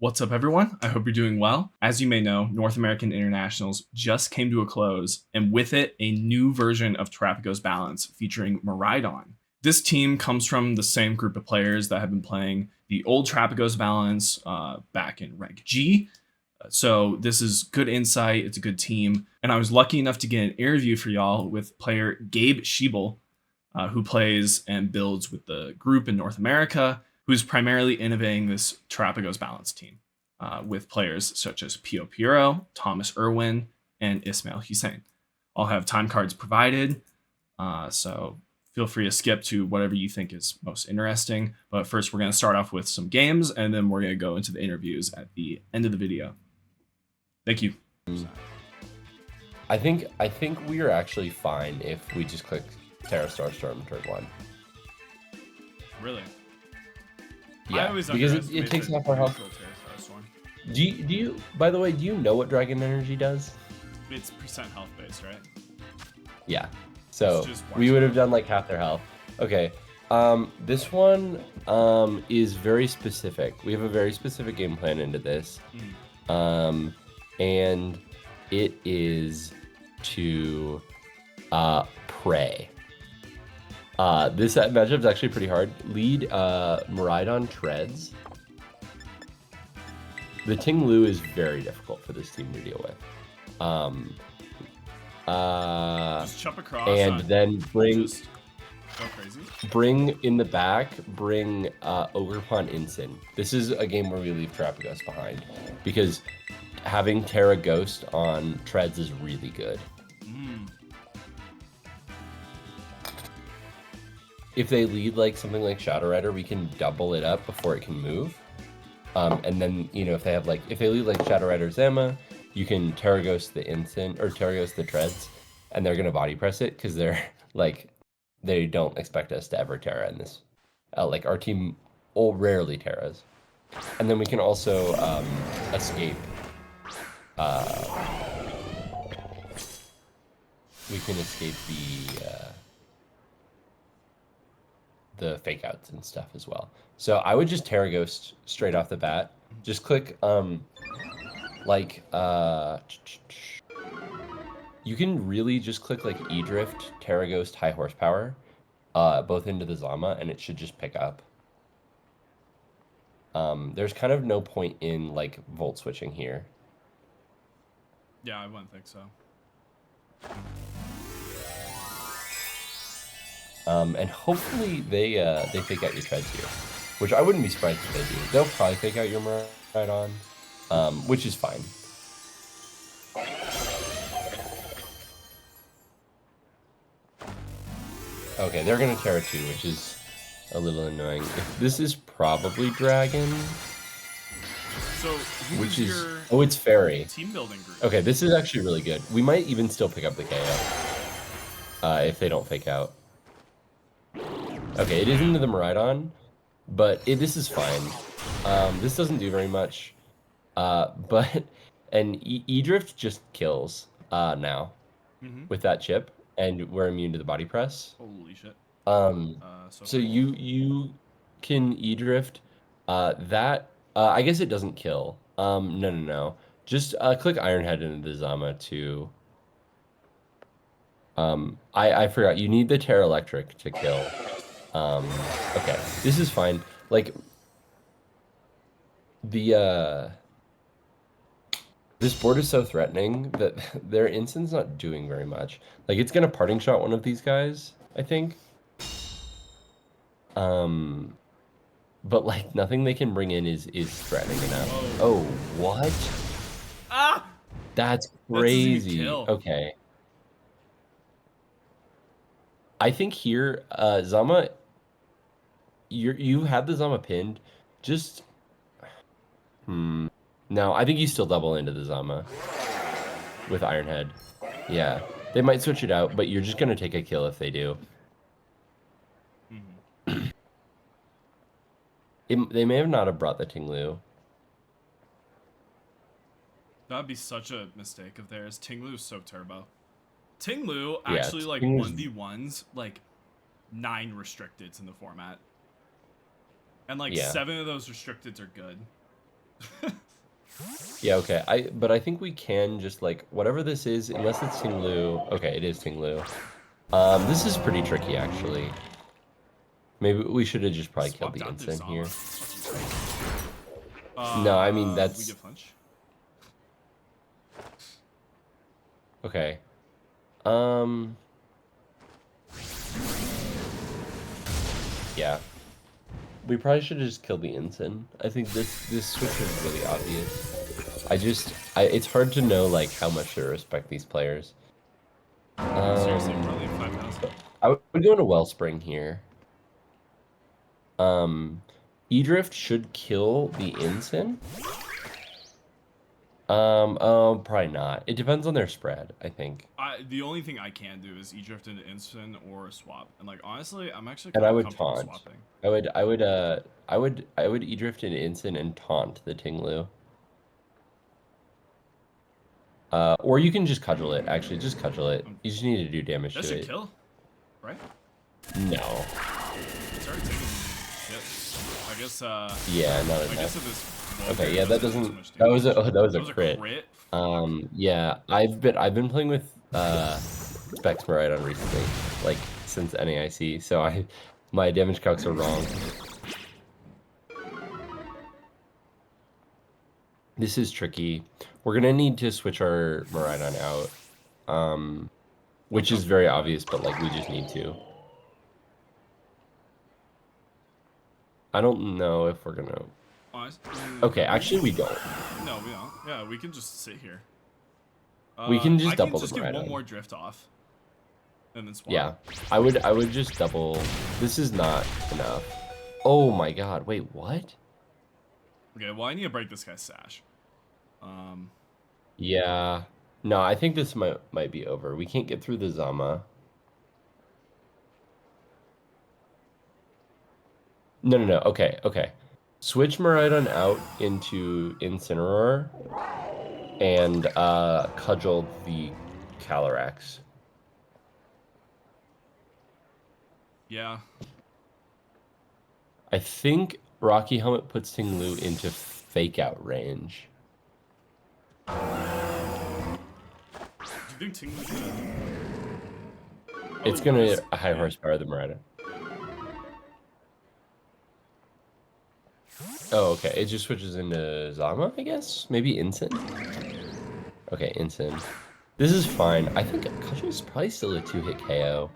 What's up, everyone? I hope you're doing well. As you may know, North American Internationals just came to a close, and with it, a new version of Terapagos Balance featuring Maridon. This team comes from the same group of players that have been playing the old Terapagos Balance back in Reg G. So this is good insight. It's a good team. And I was lucky enough to get an interview for y'all with player Gabe Schebel, who plays and builds with the group in North America, who's primarily innovating this Terapagos Balance team with players such as Pio Piero, Thomas Irwin, and Ismail Hussein. I'll have time cards provided, so feel free to skip to whatever you think is most interesting. But first, we're going to start off with some games, and then we're going to go into the interviews at the end of the video. Thank you. I think we are actually fine if we just click Terra Star Storm turn 1. Really? Yeah, because it takes half our health. Do you? By the way, do you know what Dragon Energy does? It's percent health based, right? Yeah. So we would have done like half their health. Okay. This one is very specific. We have a very specific game plan into this. And it is to pray. This matchup is actually pretty hard. Lead Maridon Treads. The Ting Lu is very difficult for this team to deal with. Just chop across and then bring go crazy. Bring in the back, bring Ogrepon Ensign. This is a game where we leave Terapagos behind because having Terra Ghost on Treads is really good. If they lead like something like Shadow Rider, we can double it up before it can move. And then, you know, if they lead like Shadow Rider Zama, you can Terra Ghost the Ensign or Terra Ghost the Treads, and they're gonna body press it because they're like they don't expect us to ever Terra in this. Like our team rarely Terras. And then we can also escape. We can escape the fake outs and stuff as well. So I would just Terra Ghost straight off the bat. Just click you can really just click like E-Drift, Terra Ghost, High Horsepower, both into the Zama, and it should just pick up. There's kind of no point in like volt switching here. Yeah, I wouldn't think so. And hopefully they fake out your Treads here, which I wouldn't be surprised if they do. They'll probably fake out your Maridon, which is fine. Okay, they're gonna Terra too, which is a little annoying. This is probably Dragon. So which is it's Fairy. Team building group. Okay, this is actually really good. We might even still pick up the KO if they don't fake out. Okay, it is into the Maridon, but this is fine. This doesn't do very much, but E-Drift just kills now with that chip, and we're immune to the body press. Holy shit. So you can E-Drift that. I guess it doesn't kill. No. Just click Ironhead into the Zama to. I forgot. You need the Terra Electric to kill. Okay, this is fine. Like this board is so threatening that their Ensign's not doing very much. Like it's gonna parting shot one of these guys, I think. But like nothing they can bring in is threatening enough. Oh, what? Ah! That's crazy. Okay. I think here, Zama, you had the Zama pinned. Just no, I think you still double into the Zama with Ironhead. Yeah, they might switch it out, but you're just gonna take a kill if they do. They may have not have brought the Ting Lu. That'd be such a mistake of theirs. Ting Lu's so turbo. Ting Lu actually like 1v1s like 9 restricteds in the format. And like 7 of those restricteds are good. Yeah, okay. But I think we can just like whatever this is, unless it's Tinglu. Okay, it is Tinglu. This is pretty tricky actually. Maybe we should have just probably killed Swapped the out their instant Zama. here. Fucking crazy. No, I mean We that's get flinch. okay. Um, yeah. We probably should have just killed the ensign. I think this switch is really obvious. It's hard to know like how much to respect these players. Seriously, probably 5,000. I would go into Wellspring here. E-Drift should kill the ensign. Probably not. It depends on their spread, I think. The only thing I can do is E-Drift into instant or swap. And like honestly, I'm actually And kind I of would comfortable taunt. swapping. I would E-Drift into instant and taunt the Tinglu. Or you can just cudgel it. Actually, just cudgel it. You just need to do damage That to should it. kill, right? No. It's already taking hit. I guess. Yeah, not I enough. guess if this. Okay, yeah, that doesn't. That was a crit. Yeah, I've been playing with Specs Maridon recently, like since NAIC. So my damage calcs are wrong. This is tricky. We're gonna need to switch our Maridon out, which is very obvious, but like we just need to. I don't know if we're gonna. Okay, actually we don't. No, we don't. Yeah, we can just sit here. We can just I double can just the get Maridon. one more drift off, and then swap. Yeah, I would just double. This is not enough. Oh my god! Wait, what? Okay, well I need to break this guy's sash. Yeah. No, I think this might be over. We can't get through the Zama. No. Okay. Switch Maridon out into Incineroar and cudgel the Calyrex. Yeah. I think Rocky Helmet puts Tinglu into fake out range. Do you think Tinglu's gonna... It's gonna a high horsepower than Maridon. Oh, okay. It just switches into Zama, I guess? Maybe Ensign? Okay, Ensign. This is fine. I think Cudgel's probably still a 2-hit KO.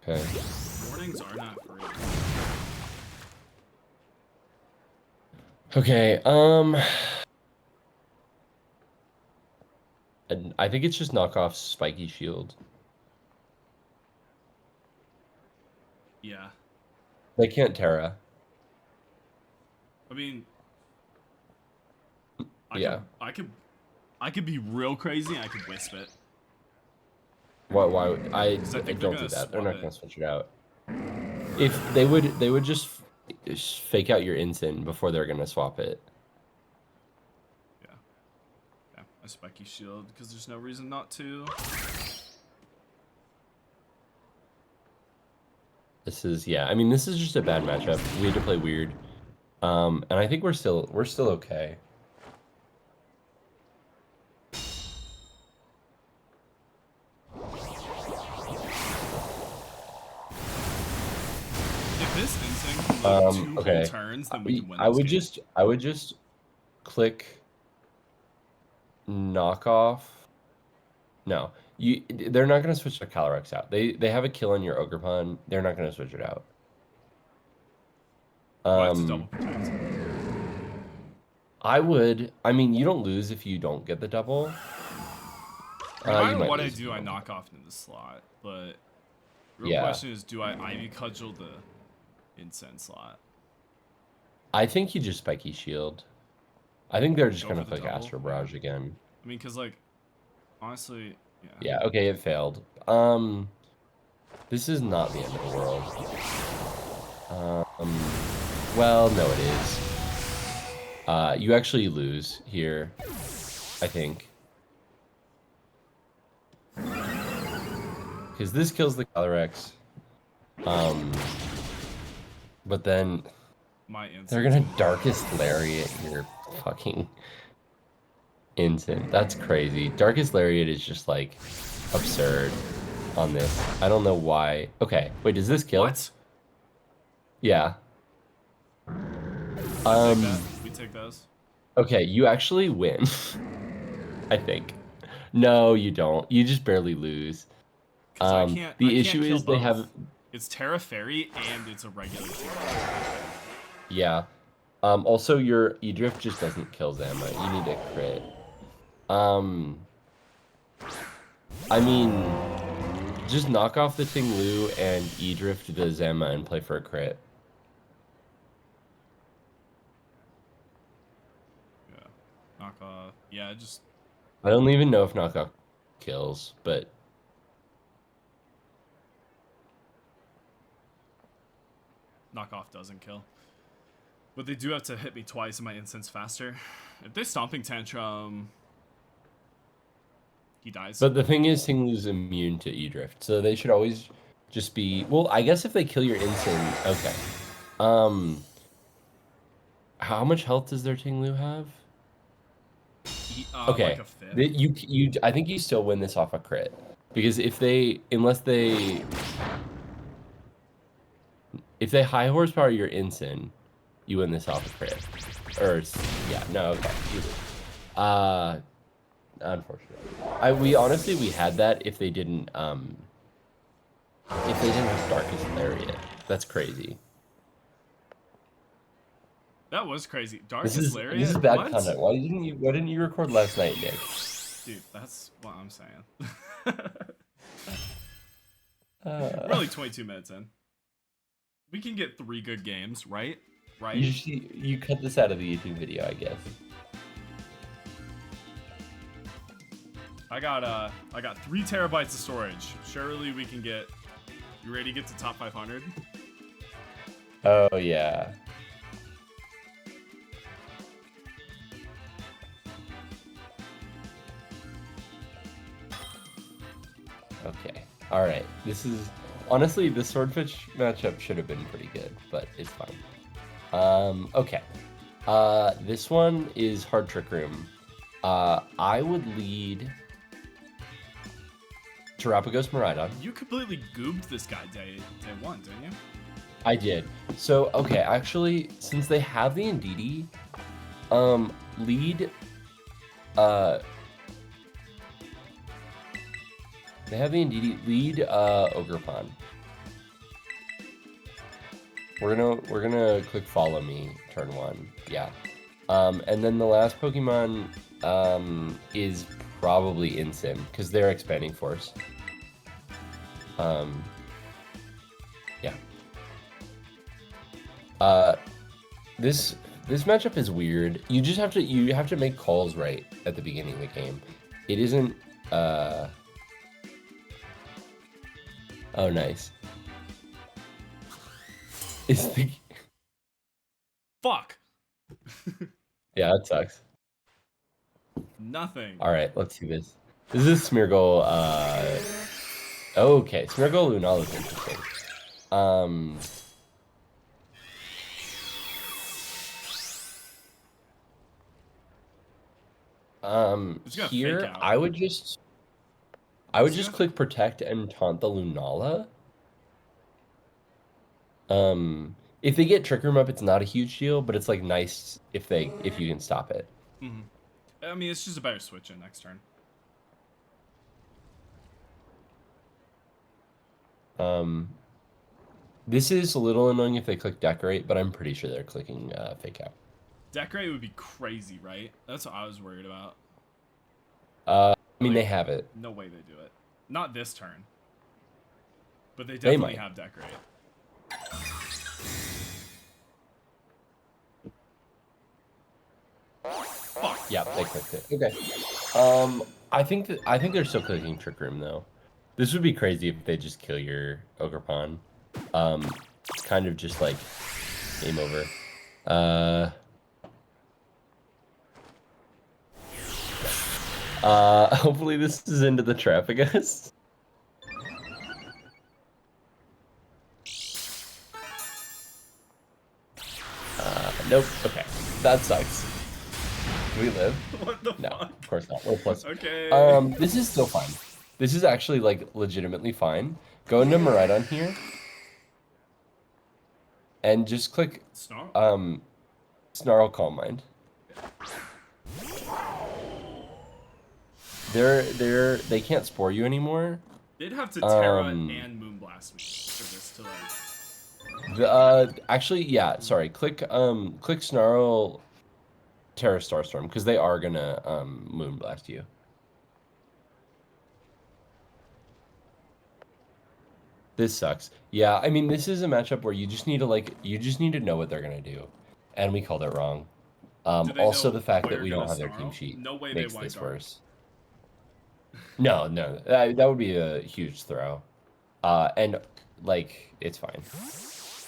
Okay. Warnings are not free. Okay, and I think it's just knock off Spiky Shield. Yeah. They can't Terra. I mean, Yeah. I could be real crazy. I could wisp it. Why I think don't they're do that. gonna They're not swap gonna it. switch it out. If they would just fake out your Ensign before they're gonna swap it. Yeah, a spiky shield because there's no reason not to. This is I mean this is just a bad matchup. We had to play weird. And I think we're still okay. If this instinct can live 2 okay. whole turns, then we can win. I would just click knock off. No, they're not gonna switch their Calyrex out. They have a kill on your Ogerpon. They're not gonna switch it out. It's a double protect. I mean, you don't lose if you don't get the double. No matter might what I lose if do, you I don't. knock off into the slot. But the real Yeah. question is, do I Ivy Cudgel the incense slot? I think you just Spiky Shield. I think they're just Go gonna for the click double? Astro Barrage again. I mean, cause like, honestly, yeah. Yeah, okay, it failed. This is not the end of the world. Well, no, it is. You actually lose here, I think. because this kills the Calyrex. But then they're gonna Darkest Lariat your fucking Ensign. That's crazy. Darkest Lariat is just like absurd on this. I don't know why. Okay, wait, does this kill? What? Yeah. We take those. Okay, you actually win. I think. No, you don't. You just barely lose. The issue is they have. It's Terra Fairy and it's a regular team. Yeah. Also, your E-Drift just doesn't kill Zama. You need a crit. I mean, just knock off the Ting Lu and E-Drift the Zama and play for a crit. Yeah. Knock off. Yeah, just. I don't even know if knockoff kills, but. Knockoff doesn't kill. But they do have to hit me twice in my instance faster. If they Stomping Tantrum, he dies. But the thing is, Ting Lu's immune to E-Drift, so they should always just be... Well, I guess if they kill your instant... Okay. How much health does their Ting Lu have? Okay. Like I think you still win this off a crit. Because if they... Unless they... If they high horsepower your ensign, you win this off a crit. Or yeah, no, okay. Unfortunately. We honestly had that if they didn't have Darkest Lariat. That's crazy. That was crazy. Darkest Lariat? This is bad content. Why didn't you record last night, Nick? Dude, that's what I'm saying. We're only 22 minutes in. We can get 3 good games, right? Right? You cut this out of the YouTube video, I guess. I got 3 terabytes of storage. Surely we can get. You ready to get to top 500? Oh yeah. Okay. All right. This is. Honestly, the Swordfish matchup should have been pretty good, but it's fine. Okay. This one is Hard Trick Room. I would lead Terapagos Miraidon. You completely goobed this guy day 1, didn't you? I did. So, okay, actually, since they have the Indeedee, lead... They have the Indeedee, lead Ogerpon. We're gonna click follow me turn 1. Yeah. And then the last Pokemon is probably Incin, because they're expanding force. Yeah. This matchup is weird. You just have to make calls right at the beginning of the game. It isn't Oh, nice. Is the... Fuck! Yeah, that sucks. Nothing. Alright, let's see this. This is Smeargle, Okay, Smeargle Lunala is interesting. Here, I would just click Protect and taunt the Lunala. If they get Trick Room up, it's not a huge deal, but it's like nice if you can stop it. Mm-hmm. I mean, it's just a better switch in next turn. This is a little annoying if they click Decorate, but I'm pretty sure they're clicking Fake Out. Decorate would be crazy, right? That's what I was worried about. I mean, they have it. No way they do it. Not this turn. But they definitely have Decorate. Fuck. Yeah, they clicked it. Okay. I think they're still clicking Trick Room though. This would be crazy if they just kill your Ogerpon. It's kind of just like game over. Hopefully this is into the Terapagos. Nope. Okay. That sucks. Do we live? What the No, fuck? of course not. We're plus. Okay. This is still fine. This is actually like legitimately fine. Go into Maridon here and just click Snarl. Snarl Calm Mind. They can't spore you anymore. They'd have to Terra and Moonblast me for this to like. Actually, yeah. Sorry. Click Snarl Terra Starstorm because they are gonna Moonblast you. This sucks. Yeah, I mean, this is a matchup where you just need to know what they're gonna do, and we called it wrong. Also, the fact that we don't have their team sheet makes this worse. No, that would be a huge throw, and like it's fine.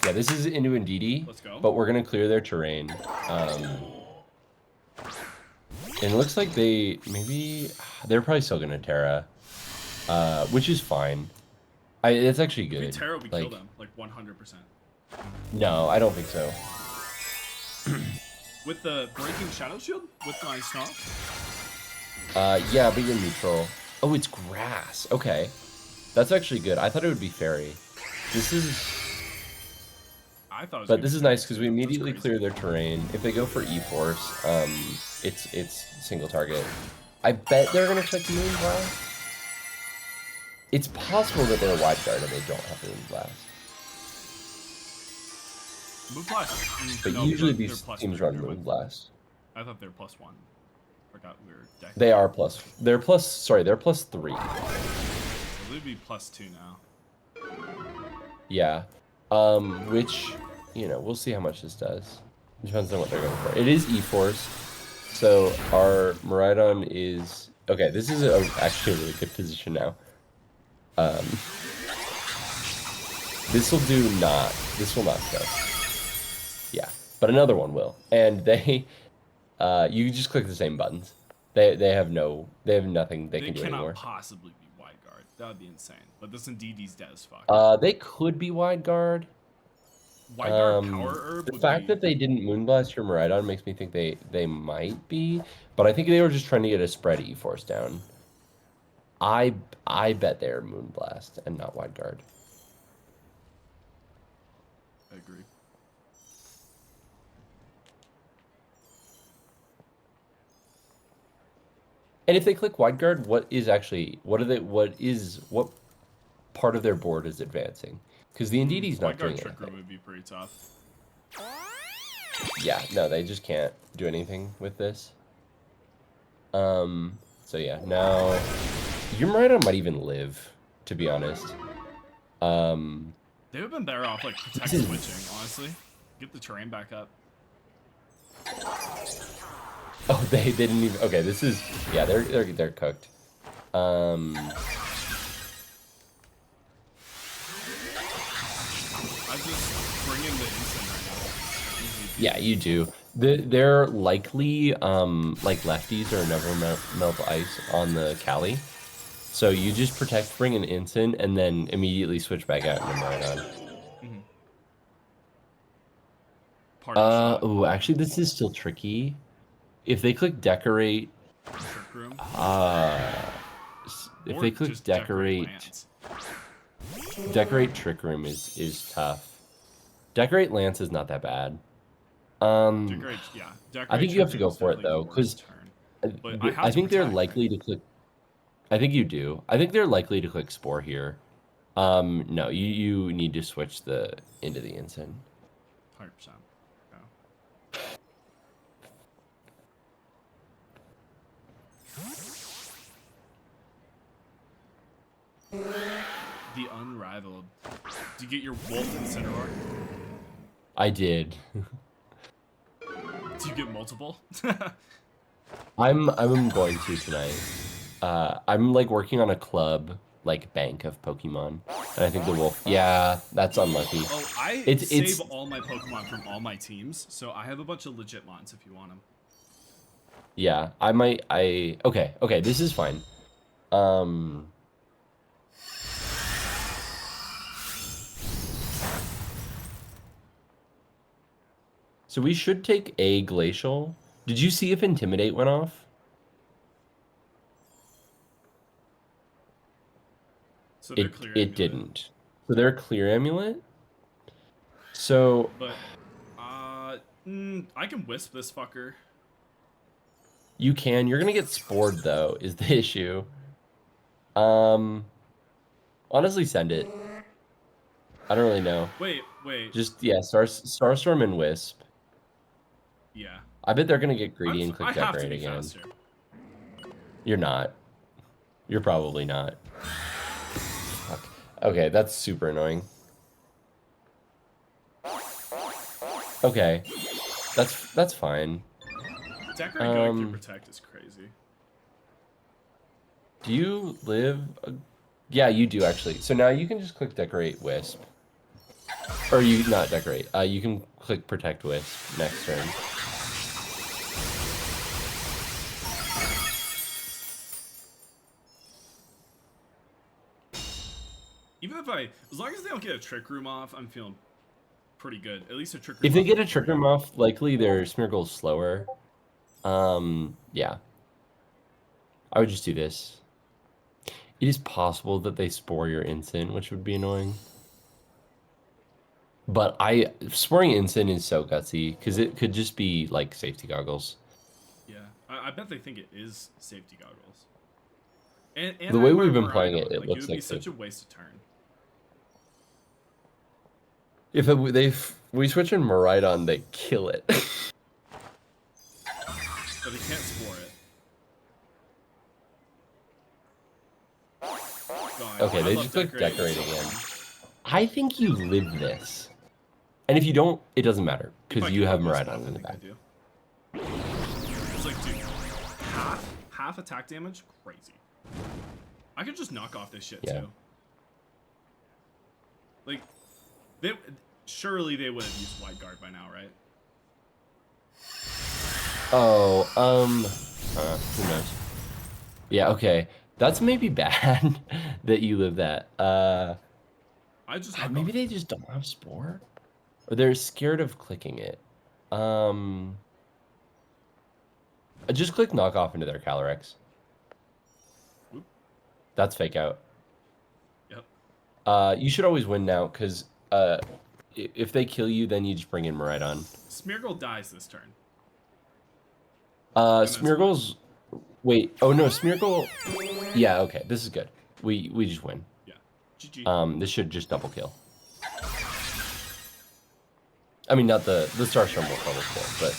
Yeah, this is into Indeedee, Let's go. but we're gonna clear their terrain. And it looks like they're probably still gonna Terra, which is fine. It's actually good. If we Terra, we kill them, like 100%. No, I don't think so. With the breaking Shadow Shield? With my Snarl? Yeah, but you're neutral. Oh, it's grass. Okay. That's actually good. I thought it would be fairy. This is... But this is nice because we immediately clear their terrain. If they go for E-Force, it's single target. I bet they're going to check Moonblast. It's possible that they're wide guard and they don't have Moonblast. Moonblast. But usually these teams run Moonblast. I thought they were +1. Forgot we were deck. They are plus. They're +3. So they'd be +2 now. Yeah. Which, we'll see how much this does. It depends on what they're going for. It is E-Force. So our Maridon is... Okay, this is actually a really good position now. This will not go. Yeah, but another one will. And you just click the same buttons. They have nothing they can do anymore. They cannot possibly be wide guard. That would be insane. But this Indeedee's dead as fuck. They could be wide guard. Wide guard power herb. The fact that they didn't Moonblast your Maridon makes me think they might be, but I think they were just trying to get a spread E-Force down. I bet they're Moonblast and not wide guard. I agree. And if they click wide guard, what part of their board is advancing? Because the Indeedee's not doing anything. Trick Room would be pretty tough. Yeah, no, they just can't do anything with this. So yeah, now your Maridon might even live, to be honest. They would have been better off like protect switching, honestly. Get the terrain back up. Oh, they didn't even. Okay, this is they're cooked. I just bring in the instant right now. Yeah, you do. They're likely like lefties or never melt ice on the Cali. So you just protect, bring an instant, and then immediately switch back out into Maridon. Oh, actually, this is still tricky. If they click decorate, Trick Room. If they click decorate Trick Room is tough. Decorate Lance is not that bad. Decorate, yeah. Decorate I think you have to go for it though, because I think they're likely to click. I think you do. I think they're likely to click Spore here. No, you need to switch into the instant. 100%. The Unrivaled. Did you get your Wolf and Cineroar? I did. Do you get multiple? I'm going to tonight. I'm like working on a club like bank of Pokemon, and I think the Wolf. Yeah, that's unlucky. Oh, I save all my Pokemon from all my teams, so I have a bunch of legit mons if you want them. Yeah, I might. Okay. This is fine. So we should take a glacial. Did you see if Intimidate went off? So they're clear It amulet. didn't. So they're clear amulet. So But I can wisp this fucker. you can. You're gonna get spored though, is the issue. Honestly, send it. I don't really know. Wait. Just yeah, Starstorm and Wisp. Yeah. I bet they're gonna get greedy and click I have to Decorate be again. faster. You're not. You're probably not. Fuck. Okay, that's super annoying. Okay, that's fine. Decorate going through protect is crazy. Do you live? Yeah, you do actually. So now you can just click Decorate Wisp. Or you not Decorate. You can click Protect Wisp next turn. Even if as long as they don't get a Trick Room off, I'm feeling pretty good. At least a Trick Room. If they get a Trick Room off, likely their Smeargle's slower. Yeah. I would just do this. It is possible that they spore your Instant, which would be annoying. But sporing Instant is so gutsy, because it could just be like safety goggles. Yeah, I bet they think it is safety goggles. And the way we've been playing it, it looks it would be such a waste of turn. If we switch in Maridon, they kill it. But they can't spore it. God, Okay, they just click Decorate again. I think you live this. And if you don't, it doesn't matter, because you have Maridon in the back. It's like, dude, half attack damage? Crazy. I could just knock off this shit, too. Like, surely they would have used Wide Guard by now, right? Oh, who knows? Yeah, okay. That's maybe bad that you live that. Maybe they just don't have Spore? Or they're scared of clicking it. Just click Knock Off into their Calyrex. Oop. That's Fake Out. Yep. You should always win now, because if they kill you, then you just bring in Maridon. Smeargle dies this turn. Smeargle's... Wait, oh no, Smeargle... Yeah, okay, this is good. We just win. Yeah. GG. This should just double kill. I mean, not the Starstorm will double kill, but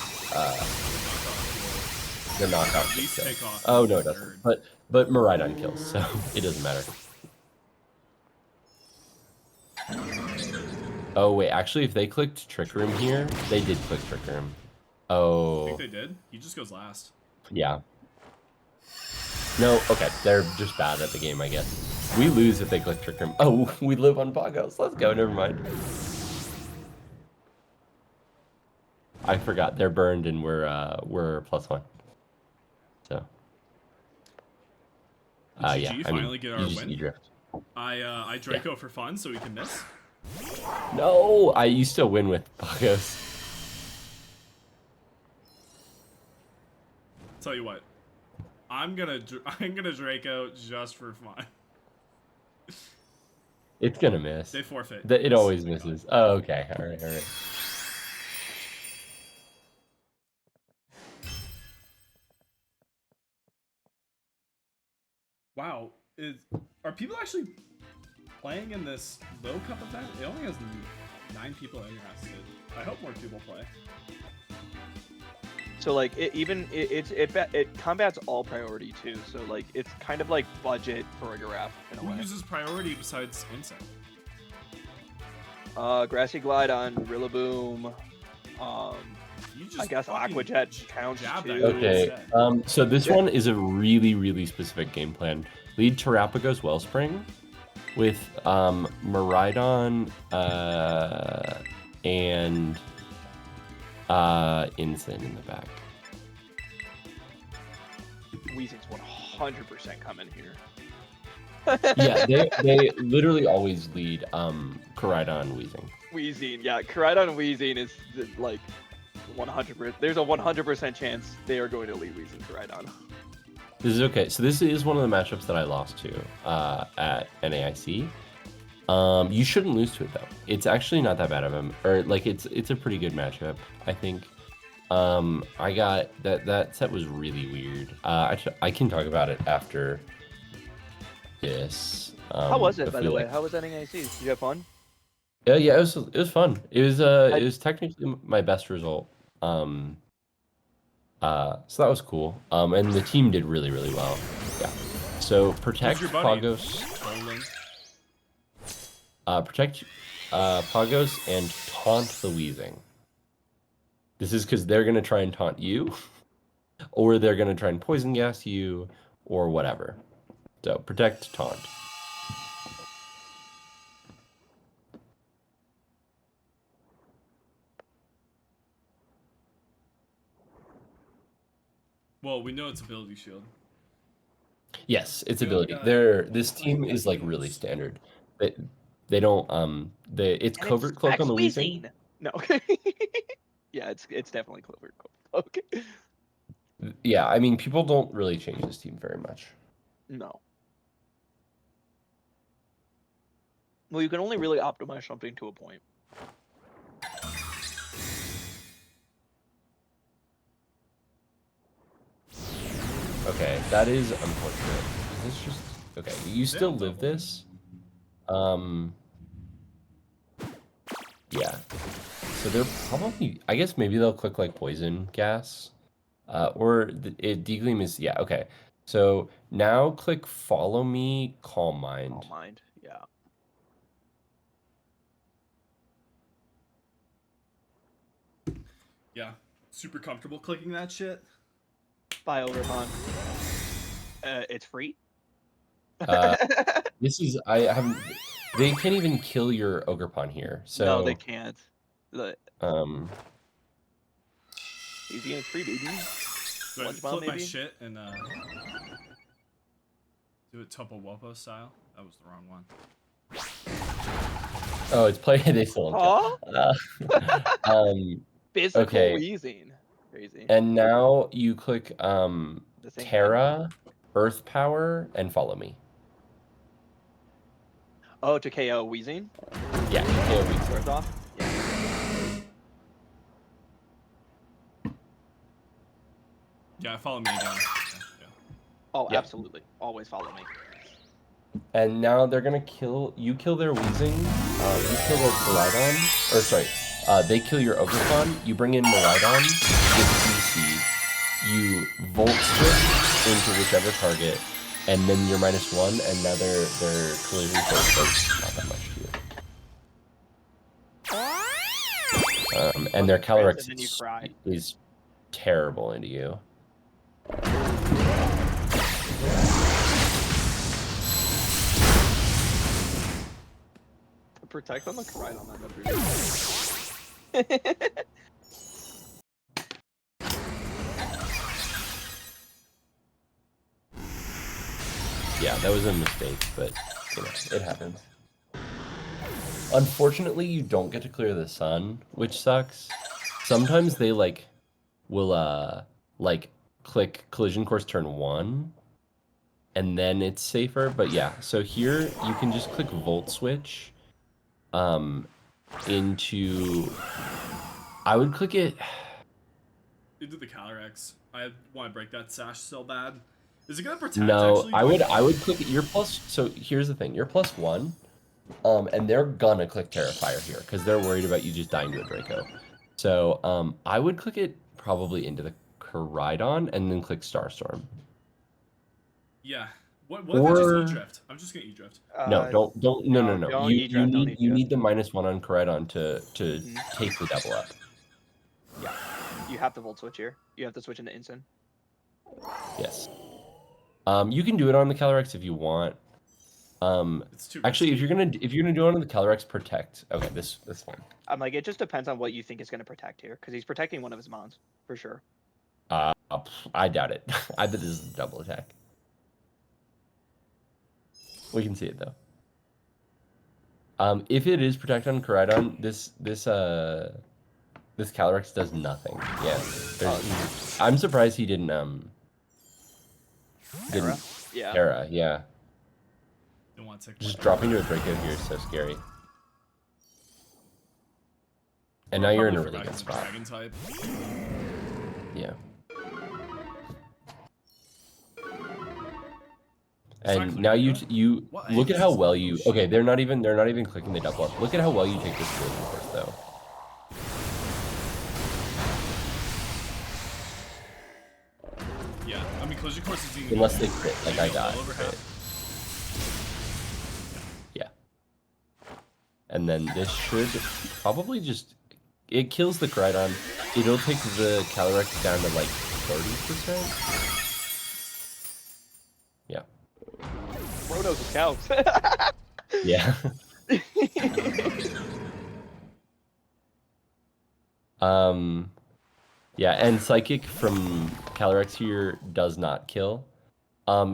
the knockout should kill. Oh no, it doesn't. But Maridon kills, so it doesn't matter. Oh wait, actually, if they clicked Trick Room here, they did click Trick Room. Oh. I think they did. He just goes last. Yeah. No, okay, they're just bad at the game, I guess. We lose if they click Trick Room. Oh, we live on Pagos. Let's go, never mind. I forgot, they're burned and we're +1. So. Yeah, I finally get our win. E-drift. I Draco for fun so we can miss. No, you still win with Pagos. Tell you what, I'm gonna Draco just for fun. It's gonna miss. They forfeit. It always misses. Oh, okay. All right. Wow, are people actually playing in this low cup event? It only has 9 people interested. I hope more people play. So like it combats all priority too. So like it's kind of like budget for a giraffe in a way. Who uses priority besides Insect? Grassy Glide on Rillaboom. I guess Aquajet counts too. Okay. So this one is a really, really specific game plan. Lead Terapagos Wellspring with Maridon and Insane in the back. Weezing's 100% coming here. Yeah, they literally always lead Koraidon Weezing. Weezing, yeah, Koraidon Weezing is like 100%. There's a 100% chance they are going to lead Weezing to ride on. This is okay. So this is one of the matchups that I lost to at NAIC. You shouldn't lose to it though. It's actually not that bad of him, or like it's a pretty good matchup, I think. I got that set was really weird. I can talk about it after this. How was it, if by we, the way? like- How was NAIC? Did you have fun? Yeah, it was fun. It was technically my best result. So that was cool. And the team did really, really well. Yeah. So protect Who's your buddy? Pagos. Bowling. Protect Pagos and taunt the Weezing. This is because they're gonna try and taunt you, or they're gonna try and poison gas you, or whatever. So protect, taunt. Well, we know it's ability shield. Yes, it's Yeah, ability. we got- This team is like really standard. They don't it's And covert cloak on the Weezing. No. Yeah, it's definitely covert cloak. Yeah, I mean people don't really change this team very much. No. Well, you can only really optimize something to a point. Okay, that is unfortunate. Is this just okay? You still don't live double. this? Yeah. So they're probably. I guess maybe they'll click like poison gas, or degleam is yeah. Okay. So now click follow me, calm mind. All mind. Yeah. Yeah. Super comfortable clicking that shit. Buy Overpon. It's free. This is I haven't. They can't even kill your Ogrepon here. So No, they can't. Easy and free, baby. Do I Lunch bomb, flip my maybe? shit and do it Topo Wopo style? That was the wrong one. Oh, it's play. They still don't kill. Physical Okay. Weezing. Crazy. And now you click The same Terra, Earth Power, and follow me. Oh, to KO Weezing? Yeah, KO Weezing. First off? Yeah. Yeah, follow me again. Yeah. Oh, Yeah. absolutely. Always follow me. And now they're gonna kill their Weezing. You kill their Koraidon. Or sorry, they kill your Ogrepon. You bring in Miraidon with DC. You Volt Switch into whichever target, and then you're -1. And now they're clearly does not that much to you. And their Calyrex And then you cry. is terrible into you. Protect on the Koraidon on that. Yeah, that was a mistake, but you know, it happens. Unfortunately, you don't get to clear the sun, which sucks. Sometimes they will click collision course turn 1, and then it's safer. But yeah, so here you can just click Volt Switch into. I would click it. Into the Calyrex. I want to break that sash so bad. Is it gonna protect? No, actually? I would click it. You're plus. So here's the thing. You're +1, and they're gonna click Terrifier here because they're worried about you just dying to a Draco. So I would click it probably into the Koraidon and then click Starstorm. Yeah. What if I just E-drift? I'm just gonna E-drift. No, don't. No. don't You E-drift, don't need E-drift. the -1 on Koraidon to take the double up. Yeah. You have to Volt Switch here. You have to switch into Instant. Yes. You can do it on the Calyrex if you want. It's too Actually, risky. if you're gonna do it on the Calyrex, protect. Okay, this fine. I'm like, it just depends on what you think is going to protect here, because he's protecting one of his mons, for sure. I doubt it. I bet this is a double attack. We can see it though. If it is protect on Koraidon, this This Calyrex does nothing. Yeah. I'm surprised he didn't Terra? Yeah. Terra, yeah. Don't want to take Just dropping to a Draco here is so scary. And now you're in a really good spot. Dragon type. Yeah. And now you look at how well you. Okay, they're not even clicking the double up. Look at how well you take this collision first, though. Yeah, I mean collision course is even. Unless they crit, like I got. Yeah. And then this should probably just. It kills the Koraidon. It'll take the Calyrex down to like 30%. Yeah. Bro knows his counts. Yeah. Yeah, and Psychic from Calyrex here does not kill.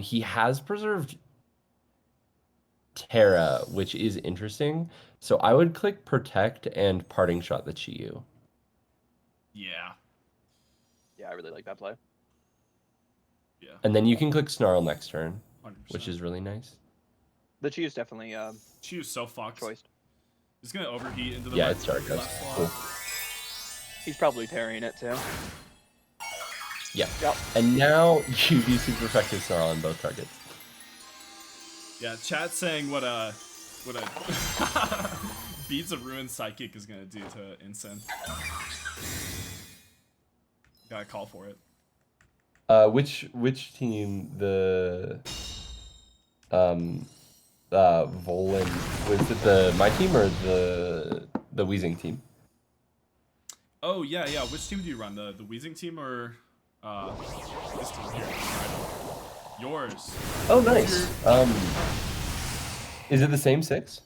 He has preserved Terra, which is interesting. So I would click Protect and Parting Shot the Chi-Yu. Yeah. Yeah, I really like that play. Yeah. And then you can click Snarl next turn, 100%. which is really nice. The Chi is definitely Chi-Yu's so fucked. choiced. It's gonna overheat into the Yeah, right, it's dark. left slot. Cool. He's probably tearing it too. Yeah. Yep. And now you do super effective Snarl on both targets. Yeah, chat saying what a Beads of Ruin Psychic is gonna do to Incen. Gotta call for it. Which team? The Volan, was it my team or the Wheezing team? Oh yeah. Which team do you run? The Wheezing team or this team here? Yours. Oh nice. Is it the same 6?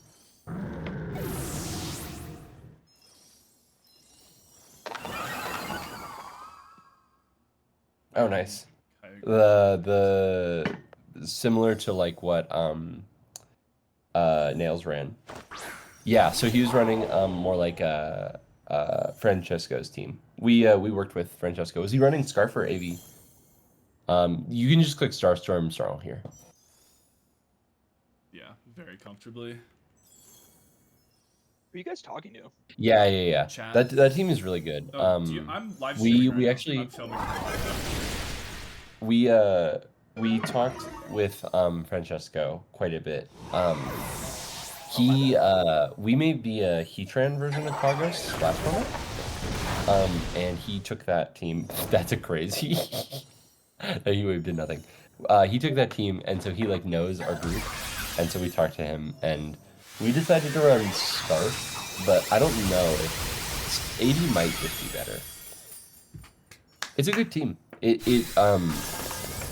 Oh nice. Okay. The similar to like what Nails ran. Yeah, so he was running more like Francesco's team. We worked with Francesco. Was he running Scarf or AV? You can just click Starstorm Snarl here. Yeah, very comfortably. Who are you guys talking to? Yeah. Chat. That team is really good. Oh, I'm live streaming right we now. actually I'm filming. we talked with Francesco quite a bit. We made the Heatran version of Pagos last one. And he took that team. That's a crazy. He waved did nothing. He took that team, and so he like knows our group, and so we talked to him, and we decided to run Scarf, but I don't know if 80 might just be better. It's a good team. I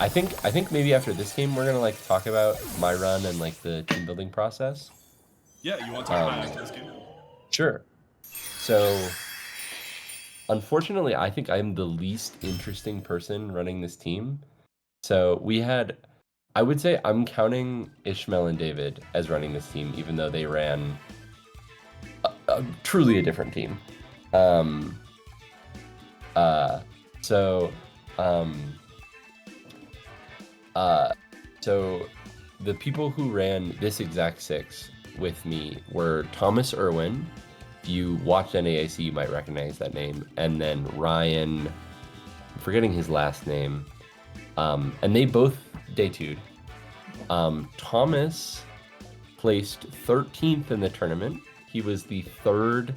think maybe after this game we're gonna like talk about my run and like the team building process. Yeah, you want to talk about it after this game? Sure. So, unfortunately, I think I'm the least interesting person running this team. So we had, I would say I'm counting Ishmael and David as running this team, even though they ran truly a different team. So the people who ran this exact 6 with me were Thomas Irwin. If you watched NAIC, you might recognize that name. And then Ryan, I'm forgetting his last name. And they both day 2'd. Thomas placed 13th in the tournament. He was the 3rd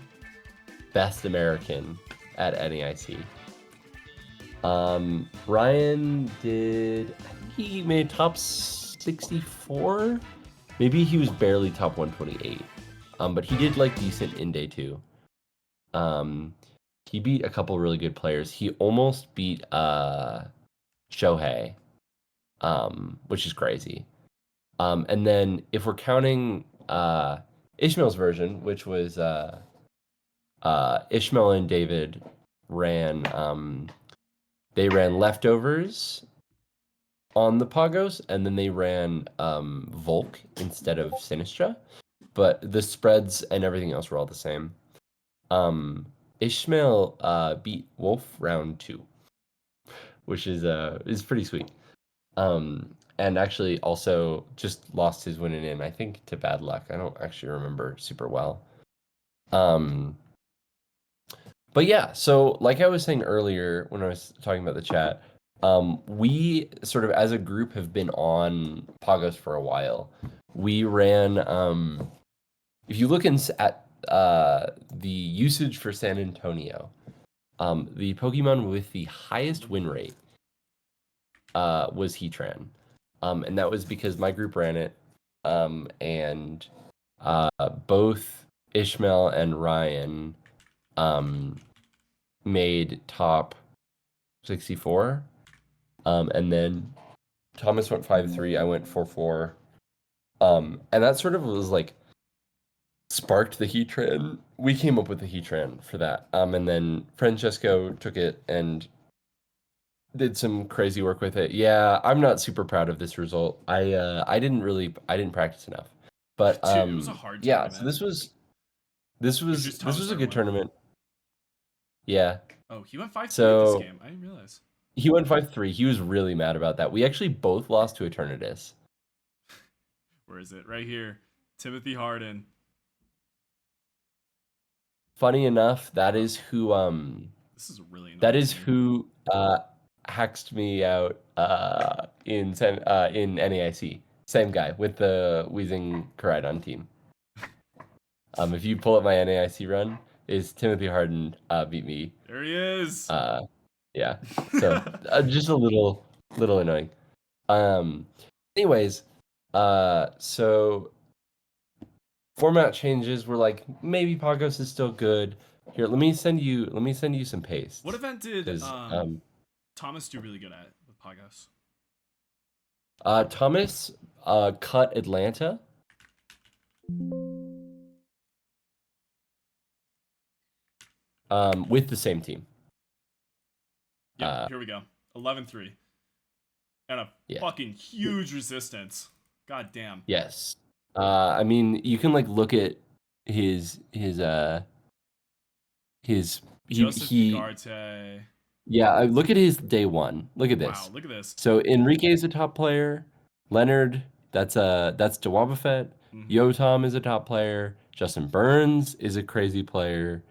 best American at NAIC. Ryan did, I think he made top 64. Maybe he was barely top 128. But he did like decent in day 2. He beat a couple really good players. He almost beat Shohei, which is crazy. And then if we're counting Ishmael's version, which was Ishmael and David ran they ran Leftovers on the Pagos, and then they ran Volk instead of Sinistra, but the spreads and everything else were all the same. Ishmael beat Wolf round 2, which is pretty sweet. And actually also just lost his win in, I think, to Bad Luck. I don't actually remember super well. But yeah, so like I was saying earlier when I was talking about the chat, we sort of as a group have been on Pagos for a while. We ran, if you look at the usage for San Antonio, the Pokemon with the highest win rate was Heatran. And that was because my group ran it, and both Ishmael and Ryan made top 64, and then Thomas went 5-3, I went 4-4, and that sort of was like sparked the Heatran. We came up with the Heatran for that, and then Francesco took it and did some crazy work with it. Yeah, I'm not super proud of this result. I didn't practice enough. But Dude, it was a hard yeah, tournament. so this was Just Thomas a good won. tournament. Yeah. Oh, he went 5-3 So this game. I didn't realize. he went 5-3. He was really mad about that. We actually both lost to Eternatus. Where is it? Right here. Timothy Harden. Funny enough, that is who This is a really annoying that is game. who hacked me out in NAIC. Same guy with the Wheezing Koraidon team. If you pull up my NAIC run, is Timothy Harden beat me. There he is. Yeah. So just a little annoying. Anyways, so format changes. We're like, maybe Pagos is still good. Here, let me send you some paste. What event did 'cause, Thomas do really good at with Pagos? Thomas cut Atlanta. With the same team. Yeah, here we go. 11-3. And a fucking huge resistance. God damn. Yes. I mean, you can like look at his Joseph Ugarte. Yeah, look at his day one. Look at this. Wow, look at this. So Enrique is a top player. Leonard, that's Dewabafet. Mhm. Yotam is a top player. Justin Burns is a crazy player.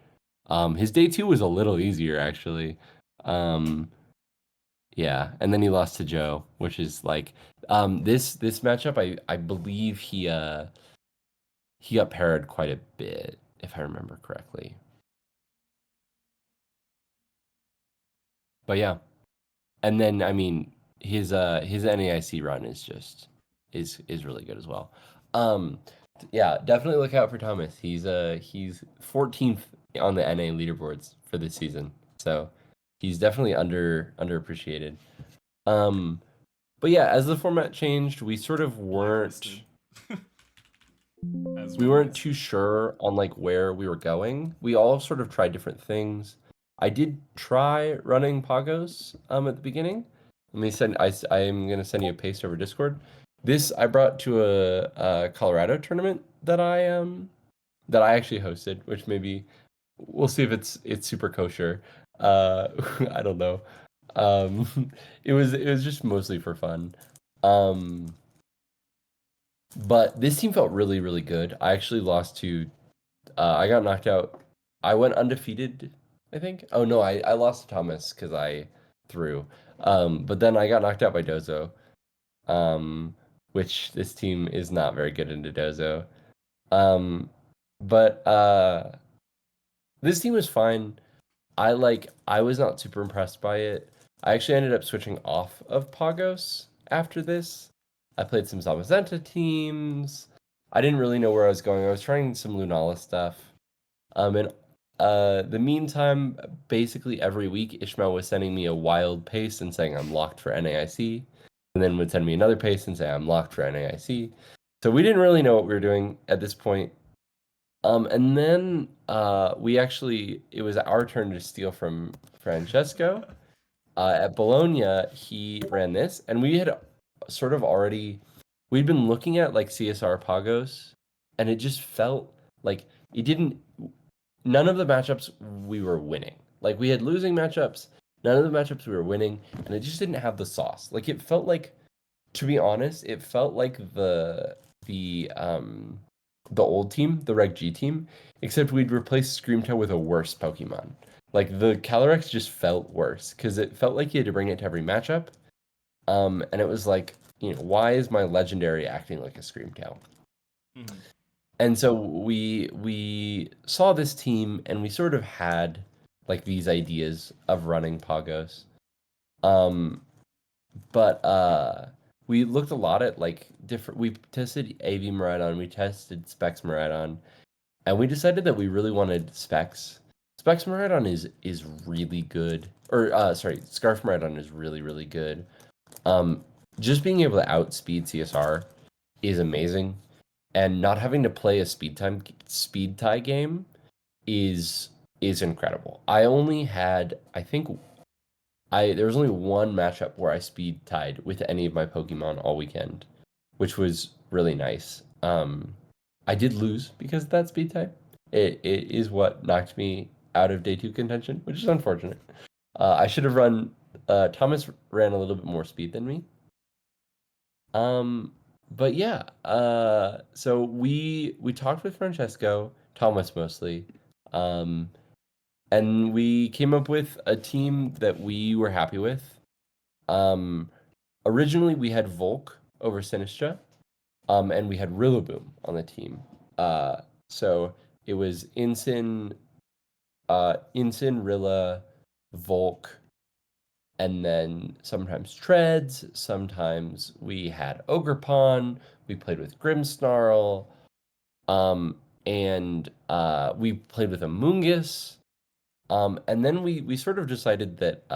His day 2 was a little easier actually. Yeah, and then he lost to Joe, which is like this matchup. I believe he got parried quite a bit, if I remember correctly. But yeah, and then I mean his NAIC run is just is really good as well. Yeah, definitely look out for Thomas. He's 14th on the NA leaderboards for this season, so he's definitely underappreciated. But yeah, as the format changed, we sort of weren't too sure on like where we were going. We all sort of tried different things. I did try running Pagos at the beginning. Let me send. I'm gonna send you a paste over Discord. This I brought to a Colorado tournament that I actually hosted, which maybe we'll see if it's super kosher. I don't know. It was just mostly for fun. But this team felt really, really good. I actually lost to I got knocked out. I went undefeated, I think. Oh no, I lost to Thomas because I threw. But then I got knocked out by Dozo. Which this team is not very good into Dozo. But this team was fine. I was not super impressed by it. I actually ended up switching off of Pagos after this. I played some Zamazenta teams. I didn't really know where I was going. I was trying some Lunala stuff. And the meantime, basically every week, Ishmael was sending me a wild pace and saying I'm locked for NAIC. And then would send me another pace and say I'm locked for NAIC. So we didn't really know what we were doing at this point. And then it was our turn to steal from Francesco. At Bologna, he ran this, and we had sort of we'd been looking at like CSR Pagos, and it just felt like it didn't none of the matchups we were winning. Like we had losing matchups, none of the matchups we were winning, and it just didn't have the sauce. Like it felt like, to be honest, it felt like the old team, the Reg G team, except we'd replaced Screamtail with a worse Pokemon. Like the Calyrex just felt worse because it felt like you had to bring it to every matchup. And it was like, why is my legendary acting like a Screamtail? Mhm. And so we saw this team and we sort of had like these ideas of running Pagos. Um, but we looked a lot at like different. We tested AV Miraidon, we tested Specs Miraidon, and we decided that we really wanted Specs. Specs Miraidon is really good, or sorry, Scarf Miraidon is really good. Just being able to outspeed CSR is amazing, and not having to play a speed tie game is incredible. I only had, I think, there was only one matchup where I speed tied with any of my Pokemon all weekend, which was really nice. I did lose because of that speed tie. It is what knocked me out of day 2 contention, which is unfortunate. I should have run. Thomas ran a little bit more speed than me. But yeah. So we talked with Francesco, Thomas mostly, and we came up with a team that we were happy with. Originally we had Volk over Sinistra, and we had Rillaboom on the team. So it was Incin, Rilla, Volk, and then sometimes Treads. Sometimes we had Ogerpon. We played with Grimmsnarl, and we played with Amoonguss. And then we sort of decided that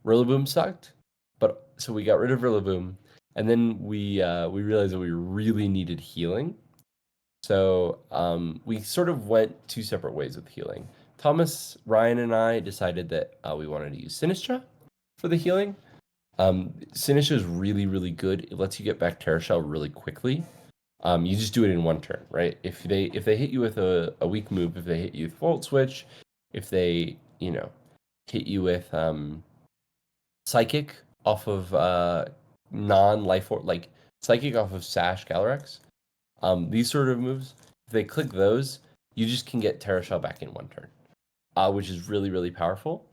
Rillaboom sucked, but so we got rid of Rillaboom, and then we realized that we really needed healing. So we sort of went two separate ways with healing. Thomas, Ryan, and I decided that we wanted to use Sinistra for the healing. Sinistra is really good. It lets you get back Terra Shell really quickly. You just do it in one turn, right? If they hit you with a weak move, if they hit you with Volt Switch, if they hit you with Psychic off of non-life or like Psychic off of Sash Calyrex, these sort of moves, if they click those, you just can get Terra Shell back in one turn, which is really powerful.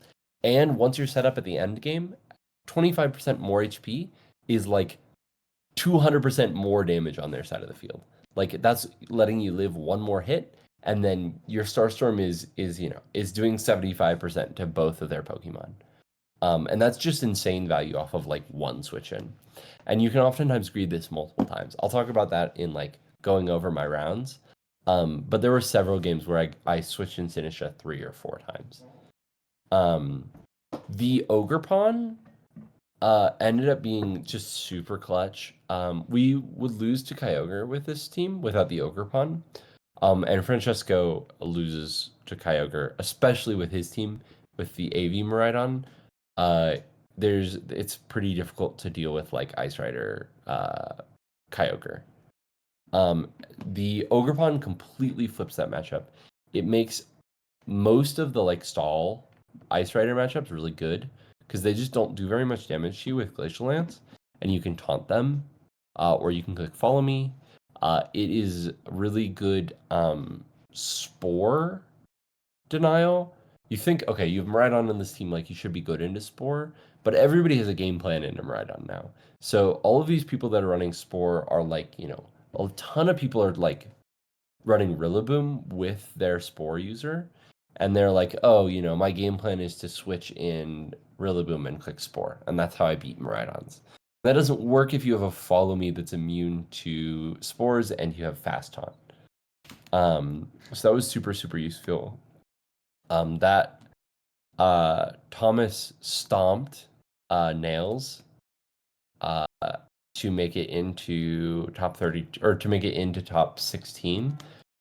And once you're set up at the end game, 25% more HP is like 200% more damage on their side of the field. Like that's letting you live one more hit, and then your Starstorm is doing 75% to both of their Pokemon. And that's just insane value off of like one switch in. And you can oftentimes greed this multiple times. I'll talk about that in like going over my rounds. But there were several games where I switched in Sinistra 3 or 4 times. The Ogerpon ended up being just super clutch. We would lose to Kyogre with this team without the Ogerpon. And Francesco loses to Kyogre, especially with his team with the AV Miraidon. It's pretty difficult to deal with like Ice Rider Kyogre. The Ogerpon completely flips that matchup. It makes most of the like stall Ice Rider matchups really good because they just don't do very much damage to you with Glacial Lance, and you can taunt them, or you can click Follow Me. It is really good Spore denial. You think, okay, you have Miraidon in this team, like you should be good into Spore, but everybody has a game plan into Miraidon now. So all of these people that are running Spore are like, a ton of people are like running Rillaboom with their Spore user, and they're like, oh, my game plan is to switch in Rillaboom and click Spore, and that's how I beat Miraidons. That doesn't work if you have a Follow Me that's immune to Spores and you have Fast Taunt. So that was super useful. That Thomas stomped Nails to make it into top 30 or to make it into top 16.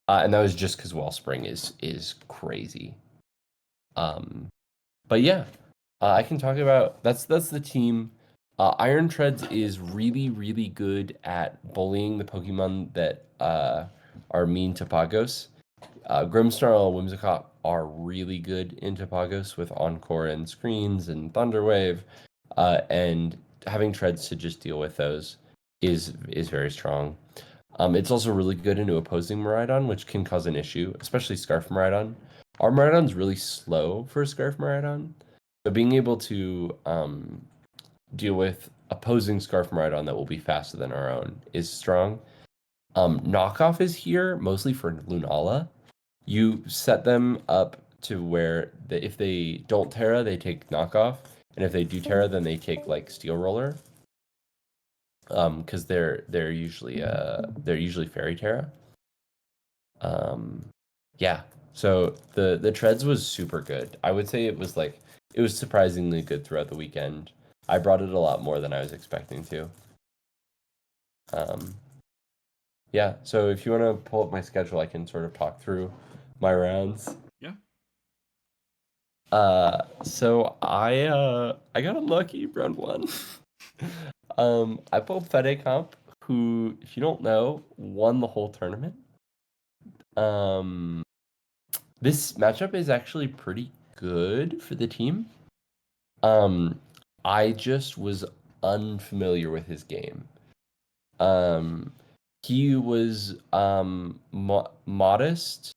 And that was just because Wellspring is crazy. But yeah, I can talk about that's the team. Iron Treads is really good at bullying the Pokemon that are mean to Pagos. Grimmsnarl and Whimsicott are really good in Terpagos with Encore and Screens and Thunderwave, and having Treads to just deal with those is very strong. It's also really good into opposing Miraidon, which can cause an issue, especially Scarf Miraidon. Our Miraidon's really slow for Scarf Miraidon, so being able to deal with opposing Scarf Miraidon that will be faster than our own is strong. Knockoff is here mostly for Lunala. You set them up to where if they don't Terra, they take knockoff, and if they do Terra, then they take like Steel Roller. Because they're usually Fairy Terra. Yeah. So the Treads was super good. I would say it was surprisingly good throughout the weekend. I brought it a lot more than I was expecting to. Yeah. So if you want to pull up my schedule, I can sort of talk through my rounds. Yeah. So I got unlucky round 1. I pulled Fede Comp, who, if you don't know, won the whole tournament. This matchup is actually pretty good for the team. I just was unfamiliar with his game. He was modest,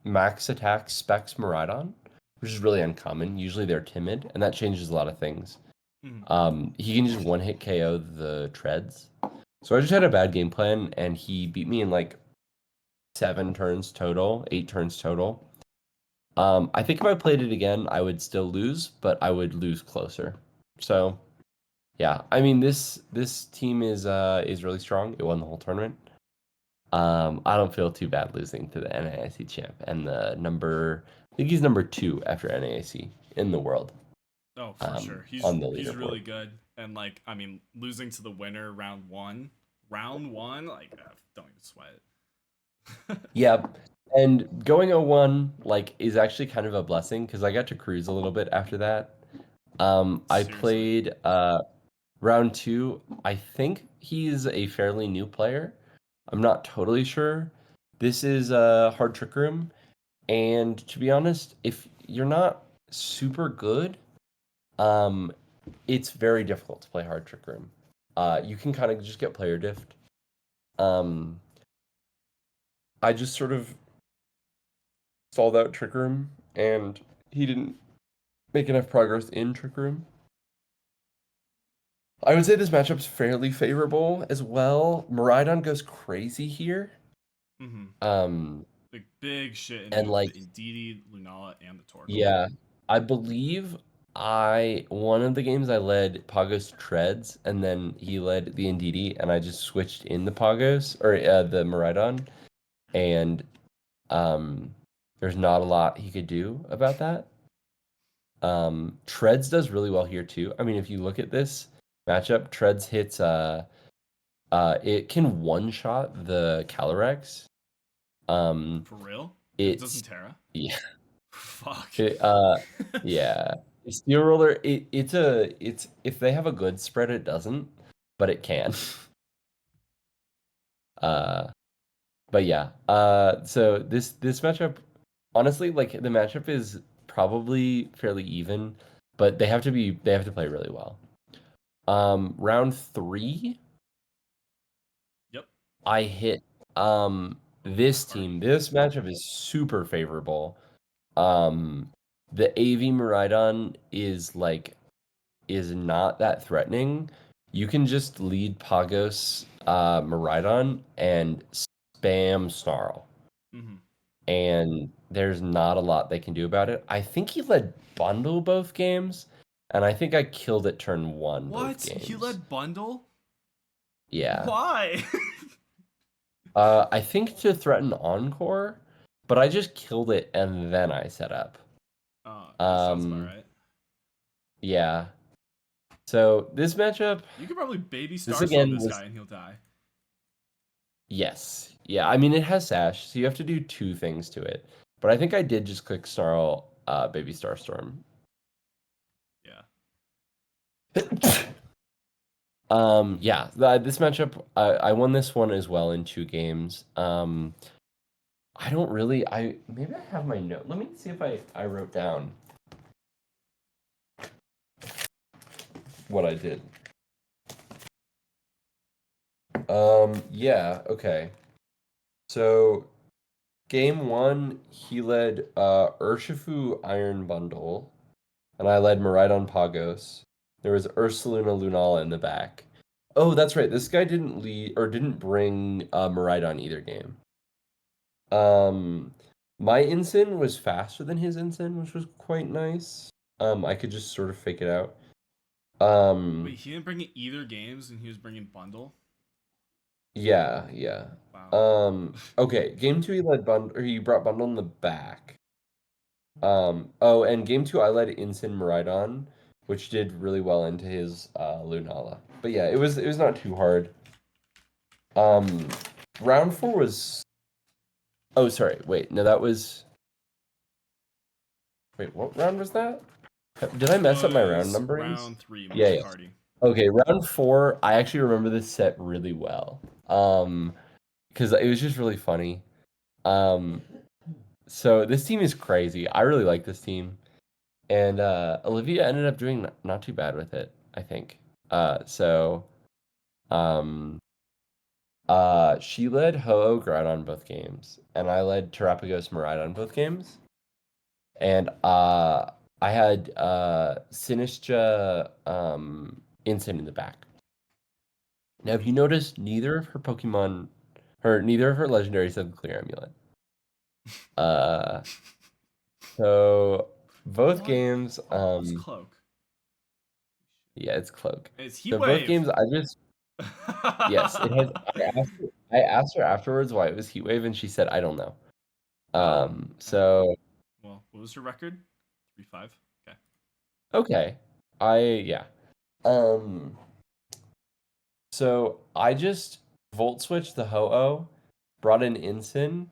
max attack specs Miraidon, which is really uncommon. Usually they're timid, and that changes a lot of things. He can just one-hit KO the Treads. So I just had a bad game plan, and he beat me in like 7 turns total, 8 turns total. I think if I played it again, I would still lose, but I would lose closer. So, yeah, I mean this team is really strong. It won the whole tournament. I don't feel too bad losing to the NAIC champ and I think he's number 2 after NAIC in the world. Oh, for sure. He's really good. And like, I mean, losing to the winner round one, like, don't even sweat it. Yeah. And going 0-1 like is actually kind of a blessing because I got to cruise a little bit after that. I played round 2. I think he's a fairly new player. I'm not totally sure. This is Hard Trick Room, and to be honest, if you're not super good, it's very difficult to play Hard Trick Room. You can kind of just get player diffed. I just sort of stalled out Trick Room, and he didn't make enough progress in Trick Room. I would say this matchup's fairly favorable as well. Miraidon goes crazy here. Like big shit into and like the Indeedee, Lunala, and the Torkoal. Yeah, I believe one of the games I led Pagos Treads, and then he led the Indeedee, and I just switched in the Pagos or the Miraidon, and there's not a lot he could do about that. Treads does really well here too. I mean, if you look at this matchup, Treads hits it can one-shot the Calyrex. For real? It doesn't Terra? Yeah. Fuck. Yeah. Steel Roller, it's if they have a good spread, it doesn't, but it can. But yeah. So this matchup, honestly, like the matchup is probably fairly even, but they have to play really well. Round 3. Yep. I hit this team. This matchup is super favorable. The AV Miraidon is not that threatening. You can just lead Pagos Miraidon and spam Snarl. And there's not a lot they can do about it. I think he led Bundle both games, and I think I killed it turn 1 both games. He led Bundle? Yeah. Why? I think to threaten Encore, but I just killed it and then I set up. Oh, that sounds about right. Yeah. So this matchup, you could probably baby Starstorm this guy and he'll die. Yes. Yeah, I mean it has Sash, so you have to do 2 things to it. But I think I did just click Snarl baby Starstorm. Yeah. Yeah, this matchup, I won this one as well in 2 games. I don't really. Maybe I have my note. Let me see if I wrote down what I did. Yeah, okay. So game 1, he led Urshifu Iron Bundle, and I led Maridon Pagos. There was Ursaluna Lunala in the back. Oh, that's right. This guy didn't lead or didn't bring Maridon either game. My ensign was faster than his ensign, which was quite nice. I could just sort of fake it out. Wait, he didn't bring it either games, and he was bringing bundle. Yeah. Wow. Okay. Game 2 he led bundle, or he brought bundle in the back. Oh, and game 2 I led ensign Maridon, which did really well into his Lunala. But yeah, it was not too hard. Round 4 was. Oh, sorry. Wait, no, that was. Wait, what round was that? Did I mess up my round numberings? Round 3, Yeah. Cardi. Okay, round 4, I actually remember this set really well. Because it was just really funny. So this team is crazy. I really like this team. And Olivia ended up doing not too bad with it, I think. She led Ho-Oh Groudon both games, and I led Terapagos Maridon both games. And I had Sinistra Ensign in the back. Now, if you notice, neither of her Pokemon, neither of her legendaries have the clear amulet. So both games, It's Cloak. yeah, it's Cloak. It's Heat So Wave. both games, yes, it has. I asked her afterwards why it was Heat Wave, and she said, "I don't know." So. Well, what was her record? 3-5. Okay. Yeah. So I just volt switched the Ho-Oh, brought in Ensign,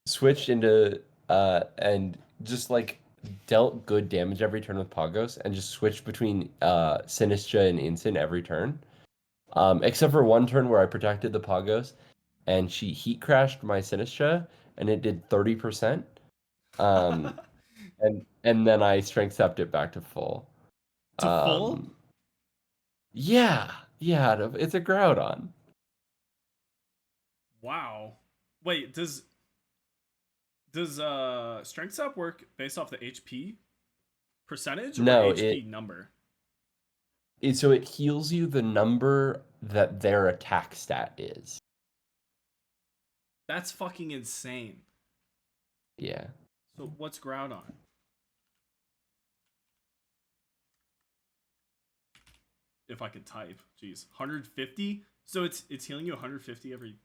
switched into and just like dealt good damage every turn with Pagos, and just switched between Sinistra and Ensign every turn. Except for one turn where I protected the Pagos, and she heat crashed my Sinistra, and it did 30%. And then I strength stepped it back to full. Full? Yeah, it's a Groudon. Wow. Wait, does strength step work based off the HP percentage or No, HP number? So it heals you the number that their attack stat is. That's fucking insane. Yeah. So what's Groudon? If I could type, jeez, 150. So it's healing you 150 every.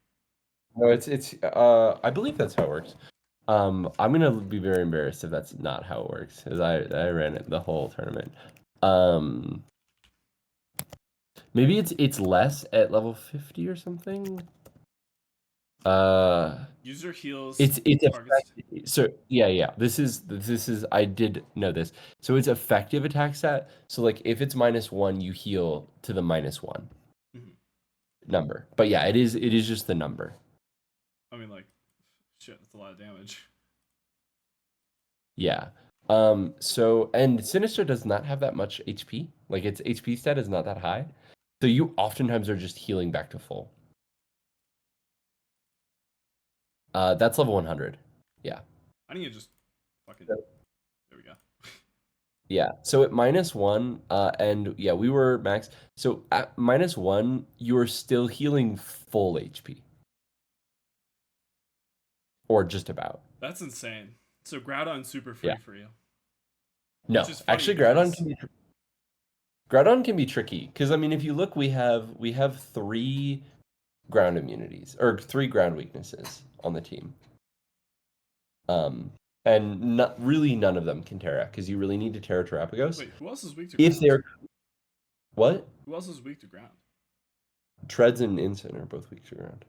No, it's I believe that's how it works. I'm gonna be very embarrassed if that's not how it works, because I ran it the whole tournament. Maybe it's less at level 50 or something. User heals. It's effective. So yeah. This is I did know this. So it's effective attack stat. So like if it's -1, you heal to the -1 number. But yeah, it is just the number. I mean, like, shit, that's a lot of damage. Yeah. So and Sinistra does not have that much HP. Like its HP stat is not that high. So you oftentimes are just healing back to full. That's level 100. Yeah. I need to just fucking. There we go. Yeah. So at -1, and yeah, we were max. So at -1, you are still healing full HP. Or just about. That's insane. So Groudon's super free for you. No, actually, Groudon can be tricky, because I mean, if you look, we have 3 ground immunities or 3 ground weaknesses on the team. And none of them can Terra, because you really need to Terra Terapagos. Wait, who else is weak to ground? If they're what? Who else is weak to ground? Treads and Ensign are both weak to ground.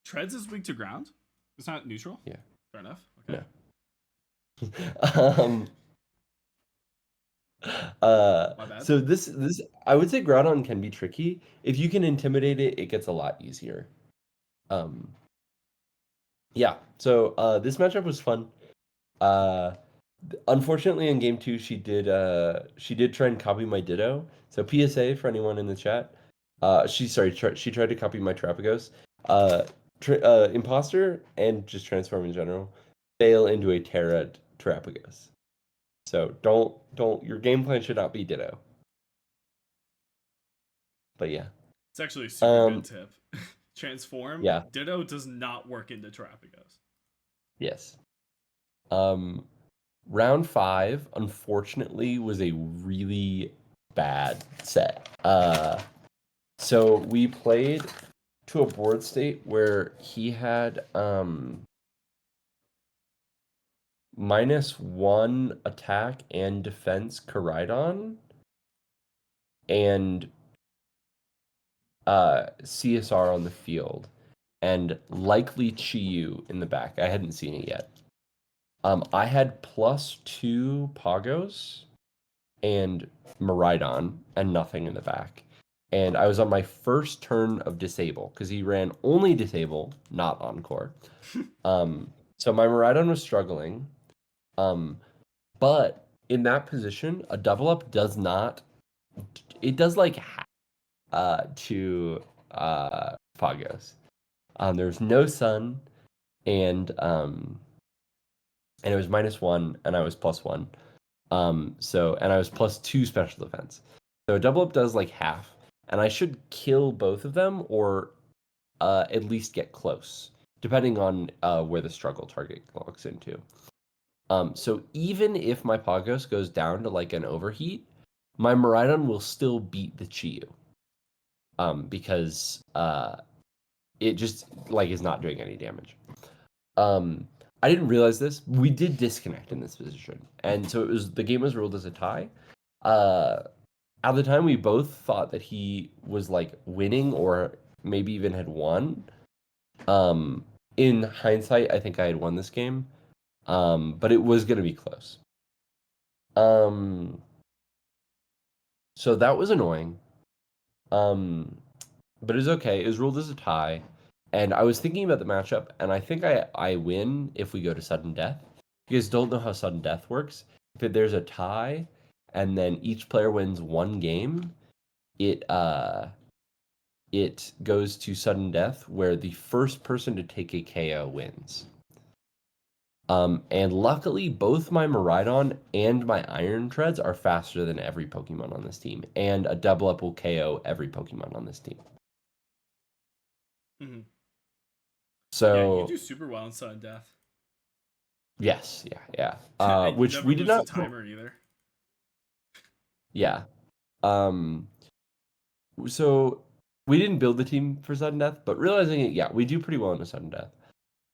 Treads is weak to ground? It's not neutral? Yeah. Fair enough. Okay. My bad. So this I would say Groudon can be tricky. If you can intimidate it, it gets a lot easier. Yeah. So this matchup was fun. Uh, Unfortunately, in game two, she did try and copy my Ditto. So PSA for anyone in the chat. She tried to copy my Terapagos. Uh, Imposter and just Transform in general fail into a Terra Terapagos. So don't your game plan should not be Ditto. But yeah. It's actually a super good Um. tip. Transform, Yeah. Ditto does not work into Terapagos. Yes. Um. Round five, unfortunately, was a really bad set. So we played to a board state where he had -1 attack and defense Koraidon and CSR on the field and likely Chiyu in the back. I hadn't seen it yet. I had +2 Pagos and Miraidon and nothing in the back. And I was on my first turn of disable because he ran only disable, not encore. So my Miraidon was struggling. But in that position, a double up does not. It does like to Pagos. There's no sun, and it was -1, and I was +1. And I was +2 special defense. So a double up does like half, and I should kill both of them or at least get close, depending on where the struggle target logs into. So even if my Pagos goes down to like an overheat, my Miraidon will still beat the Chiyu. Because it just like is not doing any damage. I didn't realize this. We did disconnect in this position, and so the game was ruled as a tie. At the time, we both thought that he was like winning or maybe even had won. In hindsight, I think I had won this game, but it was going to be close. So that was annoying. But it was okay. It was ruled as a tie. And I was thinking about the matchup, and I think I win if we go to sudden death. You guys don't know how sudden death works. If there's a tie, and then each player wins one game, it goes to sudden death, where the first person to take a KO wins. And luckily, both my Miraidon and my Iron Treads are faster than every Pokemon on this team, and a double up will KO every Pokemon on this team. Mm-hmm. So yeah, you do super well in sudden death. Yes, yeah. Which we did not timer either. Yeah. So we didn't build the team for sudden death, but realizing it, yeah, we do pretty well in a sudden death.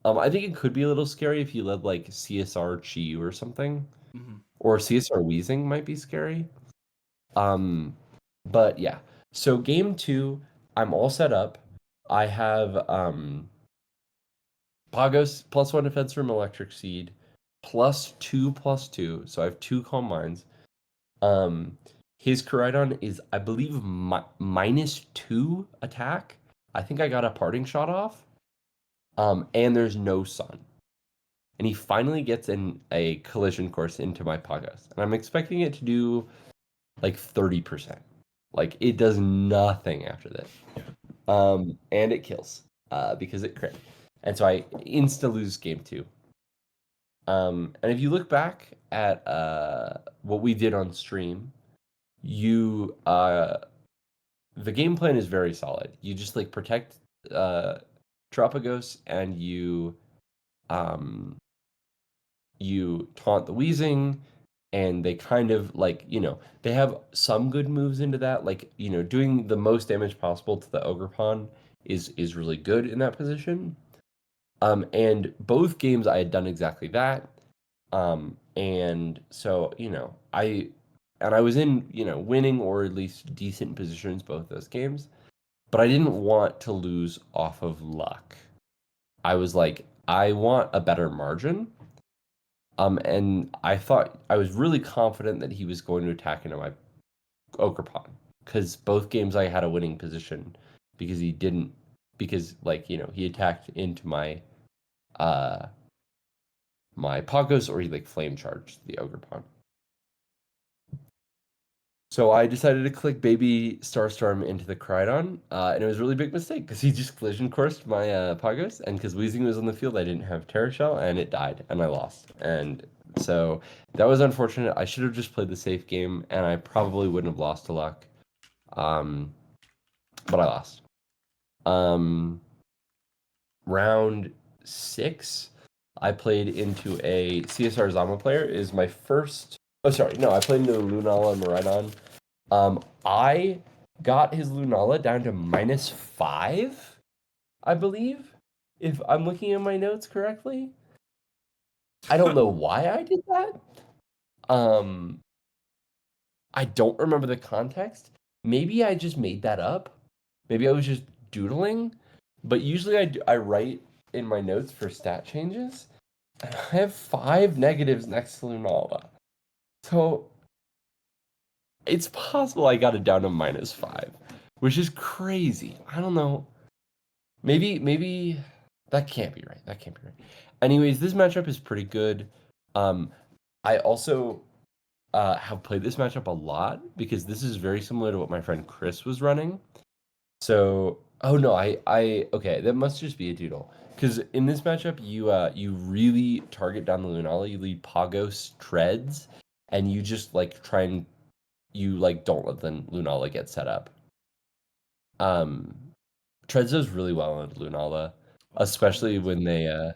I think it could be a little scary if you led like CSR Chiyu or something, or CSR Weezing might be scary. But yeah. So game 2, I'm all set up. I have Pagos +1 defense from Electric Seed, +2/+2. So I have 2 Calm Minds. His Koraidon is, I believe, -2 attack. I think I got a parting shot off. And there's no sun. And he finally gets in a collision course into my Pagos. And I'm expecting it to do like 30%. Like it does nothing after this. And it kills because it crit. And so I insta lose game 2. And if you look back at what we did on stream, the game plan is very solid. You just like protect Terapagos, and you taunt the Weezing, and they kind of like, they have some good moves into that, like, doing the most damage possible to the Ogerpon is really good in that position. And both games I had done exactly that. And so, I was in, winning or at least decent positions both those games, but I didn't want to lose off of luck. I was like, I want a better margin. And I thought I was really confident that he was going to attack into my Ogerpon, because both games I had a winning position because he didn't, because he attacked into my my Pagos, or he like flame charged the Ogre Pawn. So I decided to click Baby Starstorm into the Crydon, and it was a really big mistake because he just collision coursed my Pagos, and because Weezing was on the field, I didn't have Terra Shell, and it died, and I lost. And so that was unfortunate. I should have just played the safe game, and I probably wouldn't have lost to luck. But I lost. Round 6, I played into a CSR Zama player. Is my first. Oh, sorry. No, I played into Lunala and Maridon. I got his Lunala down to -5, I believe, if I'm looking at my notes correctly. I don't know why I did that. I don't remember the context. Maybe I just made that up. Maybe I was just doodling. But usually I write in my notes for stat changes. And I have 5 negatives next to Lunala. So it's possible I got it down to -5, which is crazy. I don't know. Maybe that can't be right. That can't be right. Anyways, this matchup is pretty good. I also have played this matchup a lot because this is very similar to what my friend Chris was running. So, oh no, okay, that must just be a doodle. Because in this matchup, you really target down the Lunala. You lead Pagos Treads, and you just like try and you like don't let the Lunala get set up. Treads does really well on Lunala, especially when they're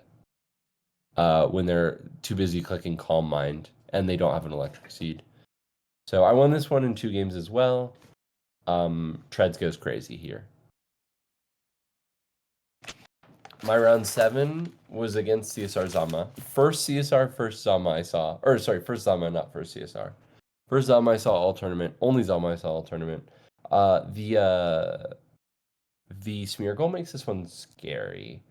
too busy clicking Calm Mind and they don't have an Electric Seed. So I won this one in 2 games as well. Treads goes crazy here. My round 7 was against CSR Zama. First CSR, first Zama I saw. Or sorry, first Zama, not first CSR. First Zama I saw all tournament. Only Zama I saw all tournament. The Smear Goal makes this one scary.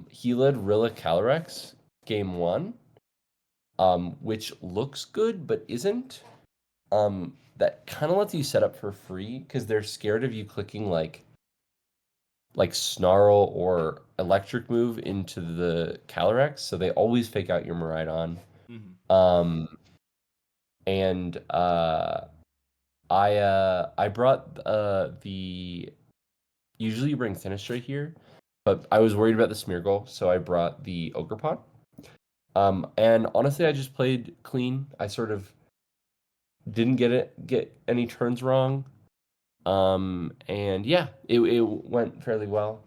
He led Rilla Calyrex game 1, which looks good but isn't. That kind of lets you set up for free because they're scared of you clicking like Snarl or Electric Move into the Calyrex, so they always fake out your Maridon. Mm-hmm. And I brought the usually you bring Sinistray here, but I was worried about the Smear Goal, so I brought the Ogre Pawn. And honestly, I just played clean. I sort of didn't get any turns wrong. And yeah, it went fairly well.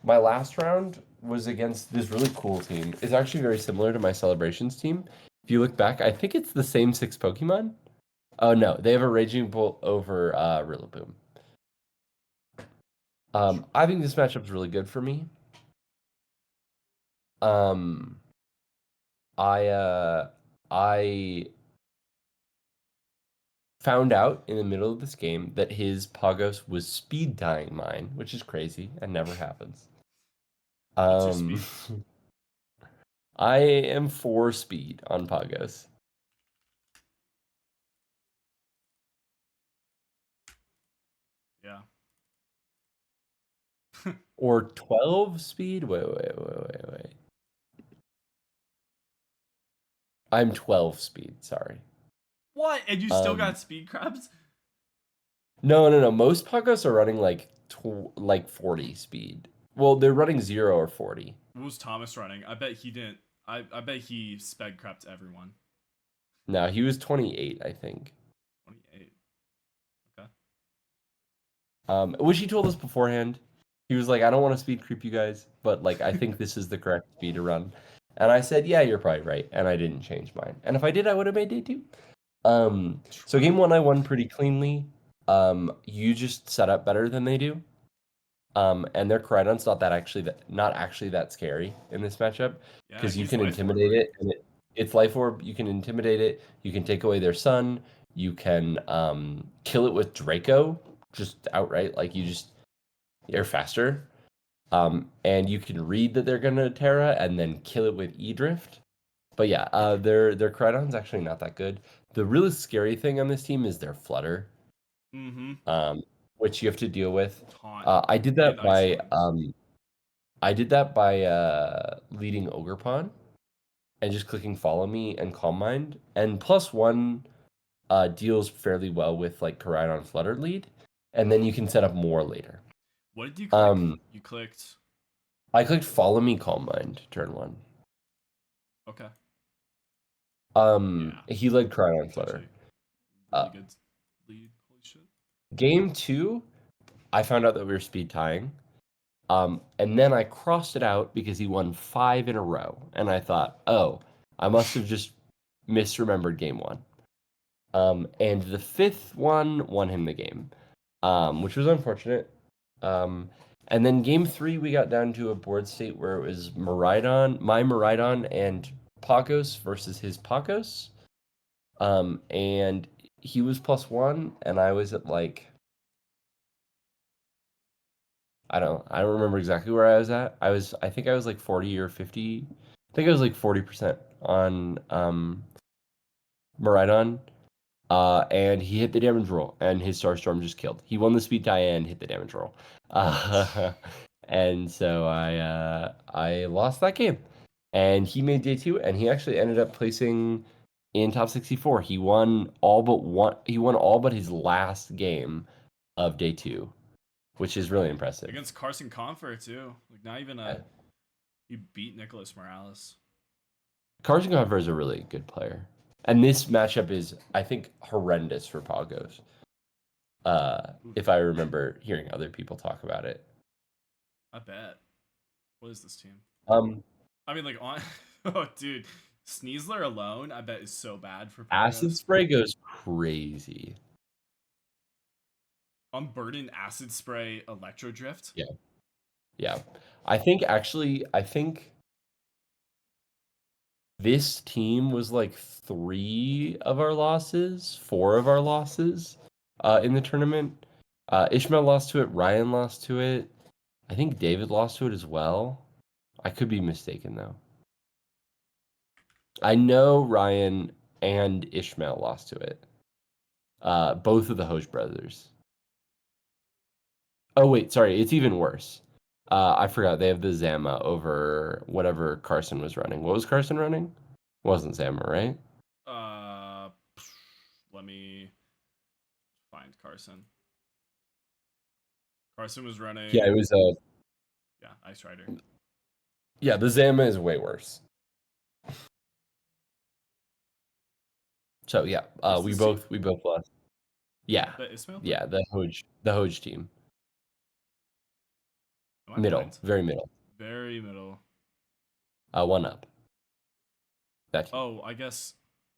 My last round was against this really cool team. It's actually very similar to my Celebrations team. If you look back, I think it's the same 6 Pokemon. Oh no, they have a Raging Bolt over Rillaboom. I think this matchup's really good for me. I found out in the middle of this game that his Pagos was speed dying mine, which is crazy and never happens. What's your speed? I am 4 speed on Pagos. Yeah. Or 12 speed? Wait. I'm 12 speed, sorry. What? And you still got speed crabs? No. Most Pagos are running like 40 speed. Well, they're running 0 or 40. What was Thomas running? I bet he didn't. I bet he sped crept everyone. No, he was 28, I think. 28. Okay. Which he told us beforehand. He was like, I don't want to speed creep you guys, but like I think this is the correct speed to run. And I said, yeah, you're probably right. And I didn't change mine. And if I did, I would have made day 2. So game 1 I won pretty cleanly. You just set up better than they do. And their Crydon's not actually that scary in this matchup because you can intimidate it, and it's Life Orb. You can intimidate it. You can take away their sun. You can kill it with Draco just outright. Like you're faster. And you can read that they're gonna Terra and then kill it with E-Drift. But yeah, their Crydon's actually not that good. The really scary thing on this team is their Flutter. Mm-hmm. Which you have to deal with. I did that by I did that by leading Ogre Pawn and just clicking Follow Me and Calm Mind. And +1 deals fairly well with like Koraidon Flutter lead, and then you can set up more later. What did you click? You clicked. I clicked Follow Me Calm Mind turn 1. Okay. He led Koraidon Flutter. Really good lead. Holy shit. Game 2, I found out that we were speed tying. And then I crossed it out because he won 5 in a row. And I thought, oh, I must have just misremembered game 1. And the 5th one won him the game, which was unfortunate. And then game 3, we got down to a board state where it was my Miraidon and Pagos versus his Pagos. And he was +1, and I was at like, I don't remember exactly where I was at. I think I was like 40 or 50. I think I was like 40% on Miraidon. And he hit the damage roll, and his Starstorm just killed. He won the speed tie and hit the damage roll. And so I lost that game. And he made day 2, and he actually ended up placing in top 64. He won all but his last game of day 2, which is really impressive. Against Carson Confer too. Like not even he beat Nicholas Morales. Carson Confer is a really good player. And this matchup is, I think, horrendous for Pagos. If I remember hearing other people talk about it. I bet. What is this team? I mean, like, oh, dude. Sneasler alone, I bet, is so bad for Pagos. Acid Spray goes crazy. Unburdened Acid Spray Electro Drift? Yeah. I think this team was like 4 of our losses in the tournament. Ishmael lost to it. Ryan lost to it. I think David lost to it as well. I could be mistaken, though. I know Ryan and Ishmael lost to it. Both of the Hoge brothers. Oh, wait, sorry. It's even worse. I forgot. They have the Zama over whatever Carson was running. What was Carson running? It wasn't Zama, right? Let me find Carson. Carson was running. Yeah, it was Ice Rider. Yeah, the Zama is way worse. So yeah, we both lost. Yeah, the Hoge team. Middle, very middle. Very middle. 1 up. That team. Oh, I guess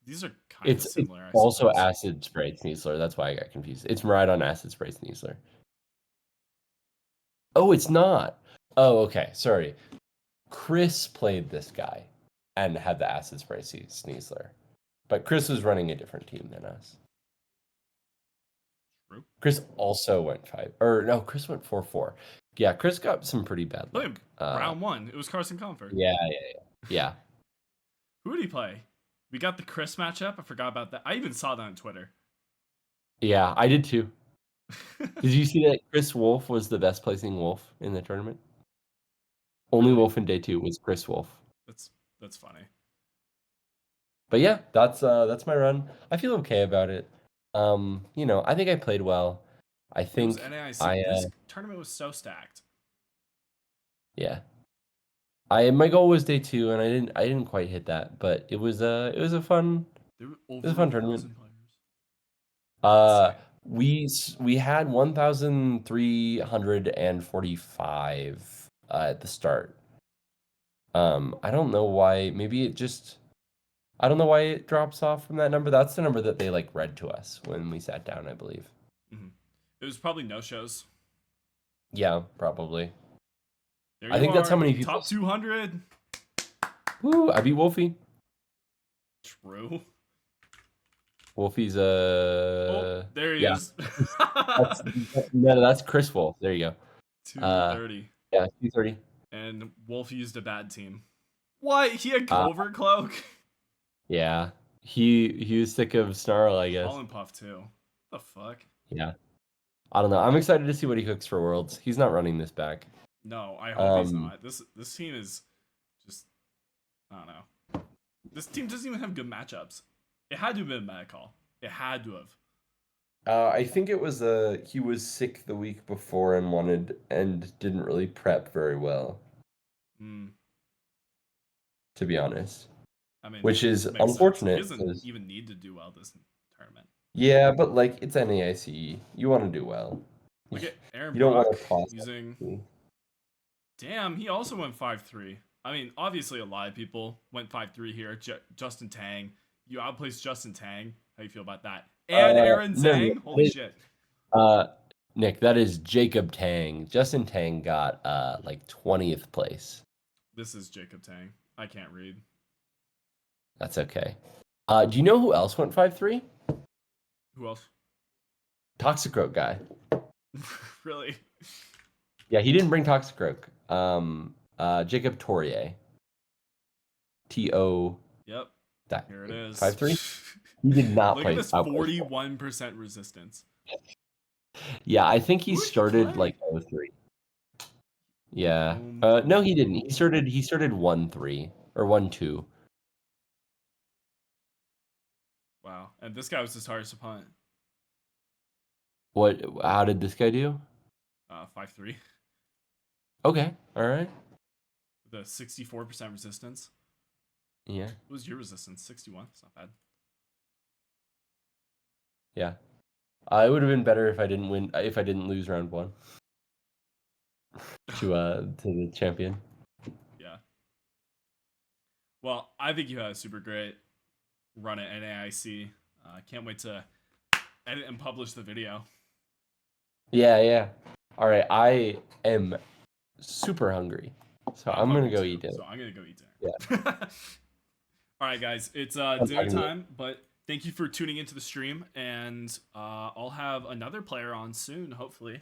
these are kind of similar. It's also Acid Spray Sneasler. That's why I got confused. It's Miraidon Acid Spray Sneasler. Oh, it's not. Oh, okay. Sorry. Chris played this guy and had the Acid Spray Sneasler. But Chris was running a different team than us. True. Chris also went 5. Or no, Chris went 4-4. Yeah, Chris got some pretty bad luck. Round 1. It was Carson Comfort. Yeah. Who did he play? We got the Chris matchup. I forgot about that. I even saw that on Twitter. Yeah, I did too. Did you see that Chris Wolf was the best placing Wolf in the tournament? Only Wolf in day 2 was Chris Wolf. That's funny. But yeah, that's my run. I feel okay about it. I think I played well. I think it was NAIC. This tournament was so stacked. Yeah. My goal was day 2, and I didn't quite hit that, but it was a fun tournament. We had 1,345 at the start. I don't know why. I don't know why it drops off from that number. That's the number that they read to us when we sat down, I believe. Mm-hmm. It was probably no shows. Yeah, probably. I think that's how many people. Top 200. Woo! I beat Wolfie. True. Wolfie's there he is. That's Chris Wolf. There you go. 230. Yeah, 230. And Wolf used a bad team. What? He had Clover Cloak? Yeah. He was sick of Snarl, I guess. Pollen Puff too. What the fuck? Yeah. I don't know. I'm excited to see what he cooks for Worlds. He's not running this back. No, I hope he's Um, not. This team is just, I don't know. This team doesn't even have good matchups. It had to have been a bad call. It had to have. I think it was he was sick the week before and didn't really prep very well, Mm, to be honest. I mean, Which is makes sense. He unfortunate doesn't 'cause even need to do well this tournament. yeah, but like it's NAIC. You want to do well. Look at Aaron You don't Brock want to toss using. it. Damn, he also went 5-3. I mean, obviously a lot of people went 5-3 here. Justin Tang. You outplaced Justin Tang. How you feel about that? And Aaron No, Zhang. Holy shit. uh, Nick, that is Jacob Tang. Justin Tang got like 20th place. This is Jacob Tang. I can't read. That's okay. Do you know who else went 5-3? Who else? Toxicroak guy. Really? Yeah, he didn't bring Toxicroak. Jacob Torier. T-O. Yep. That Here it is. 5-3? He did not Look play. at this 41% resistance. Yeah, I think he Who did he started play? like 0-3. Yeah. Boom. No, he didn't. He started 1-3 or 1-2. Wow. And this guy was his hardest opponent. What? How did this guy do? 5-3. Okay. All right. With a 64% resistance. Yeah. What was your resistance? 61. It's not bad. Yeah. It would have been better if I didn't win. If I didn't lose round 1 to the champion. Yeah. Well, I think you had a super great run at NAIC. Can't wait to edit and publish the video. Yeah, yeah. All right, I am super hungry, so I'm gonna go eat dinner. So I'm gonna go eat dinner. Yeah. All right, guys, it's dinner time. But thank you for tuning into the stream, and I'll have another player on soon, hopefully.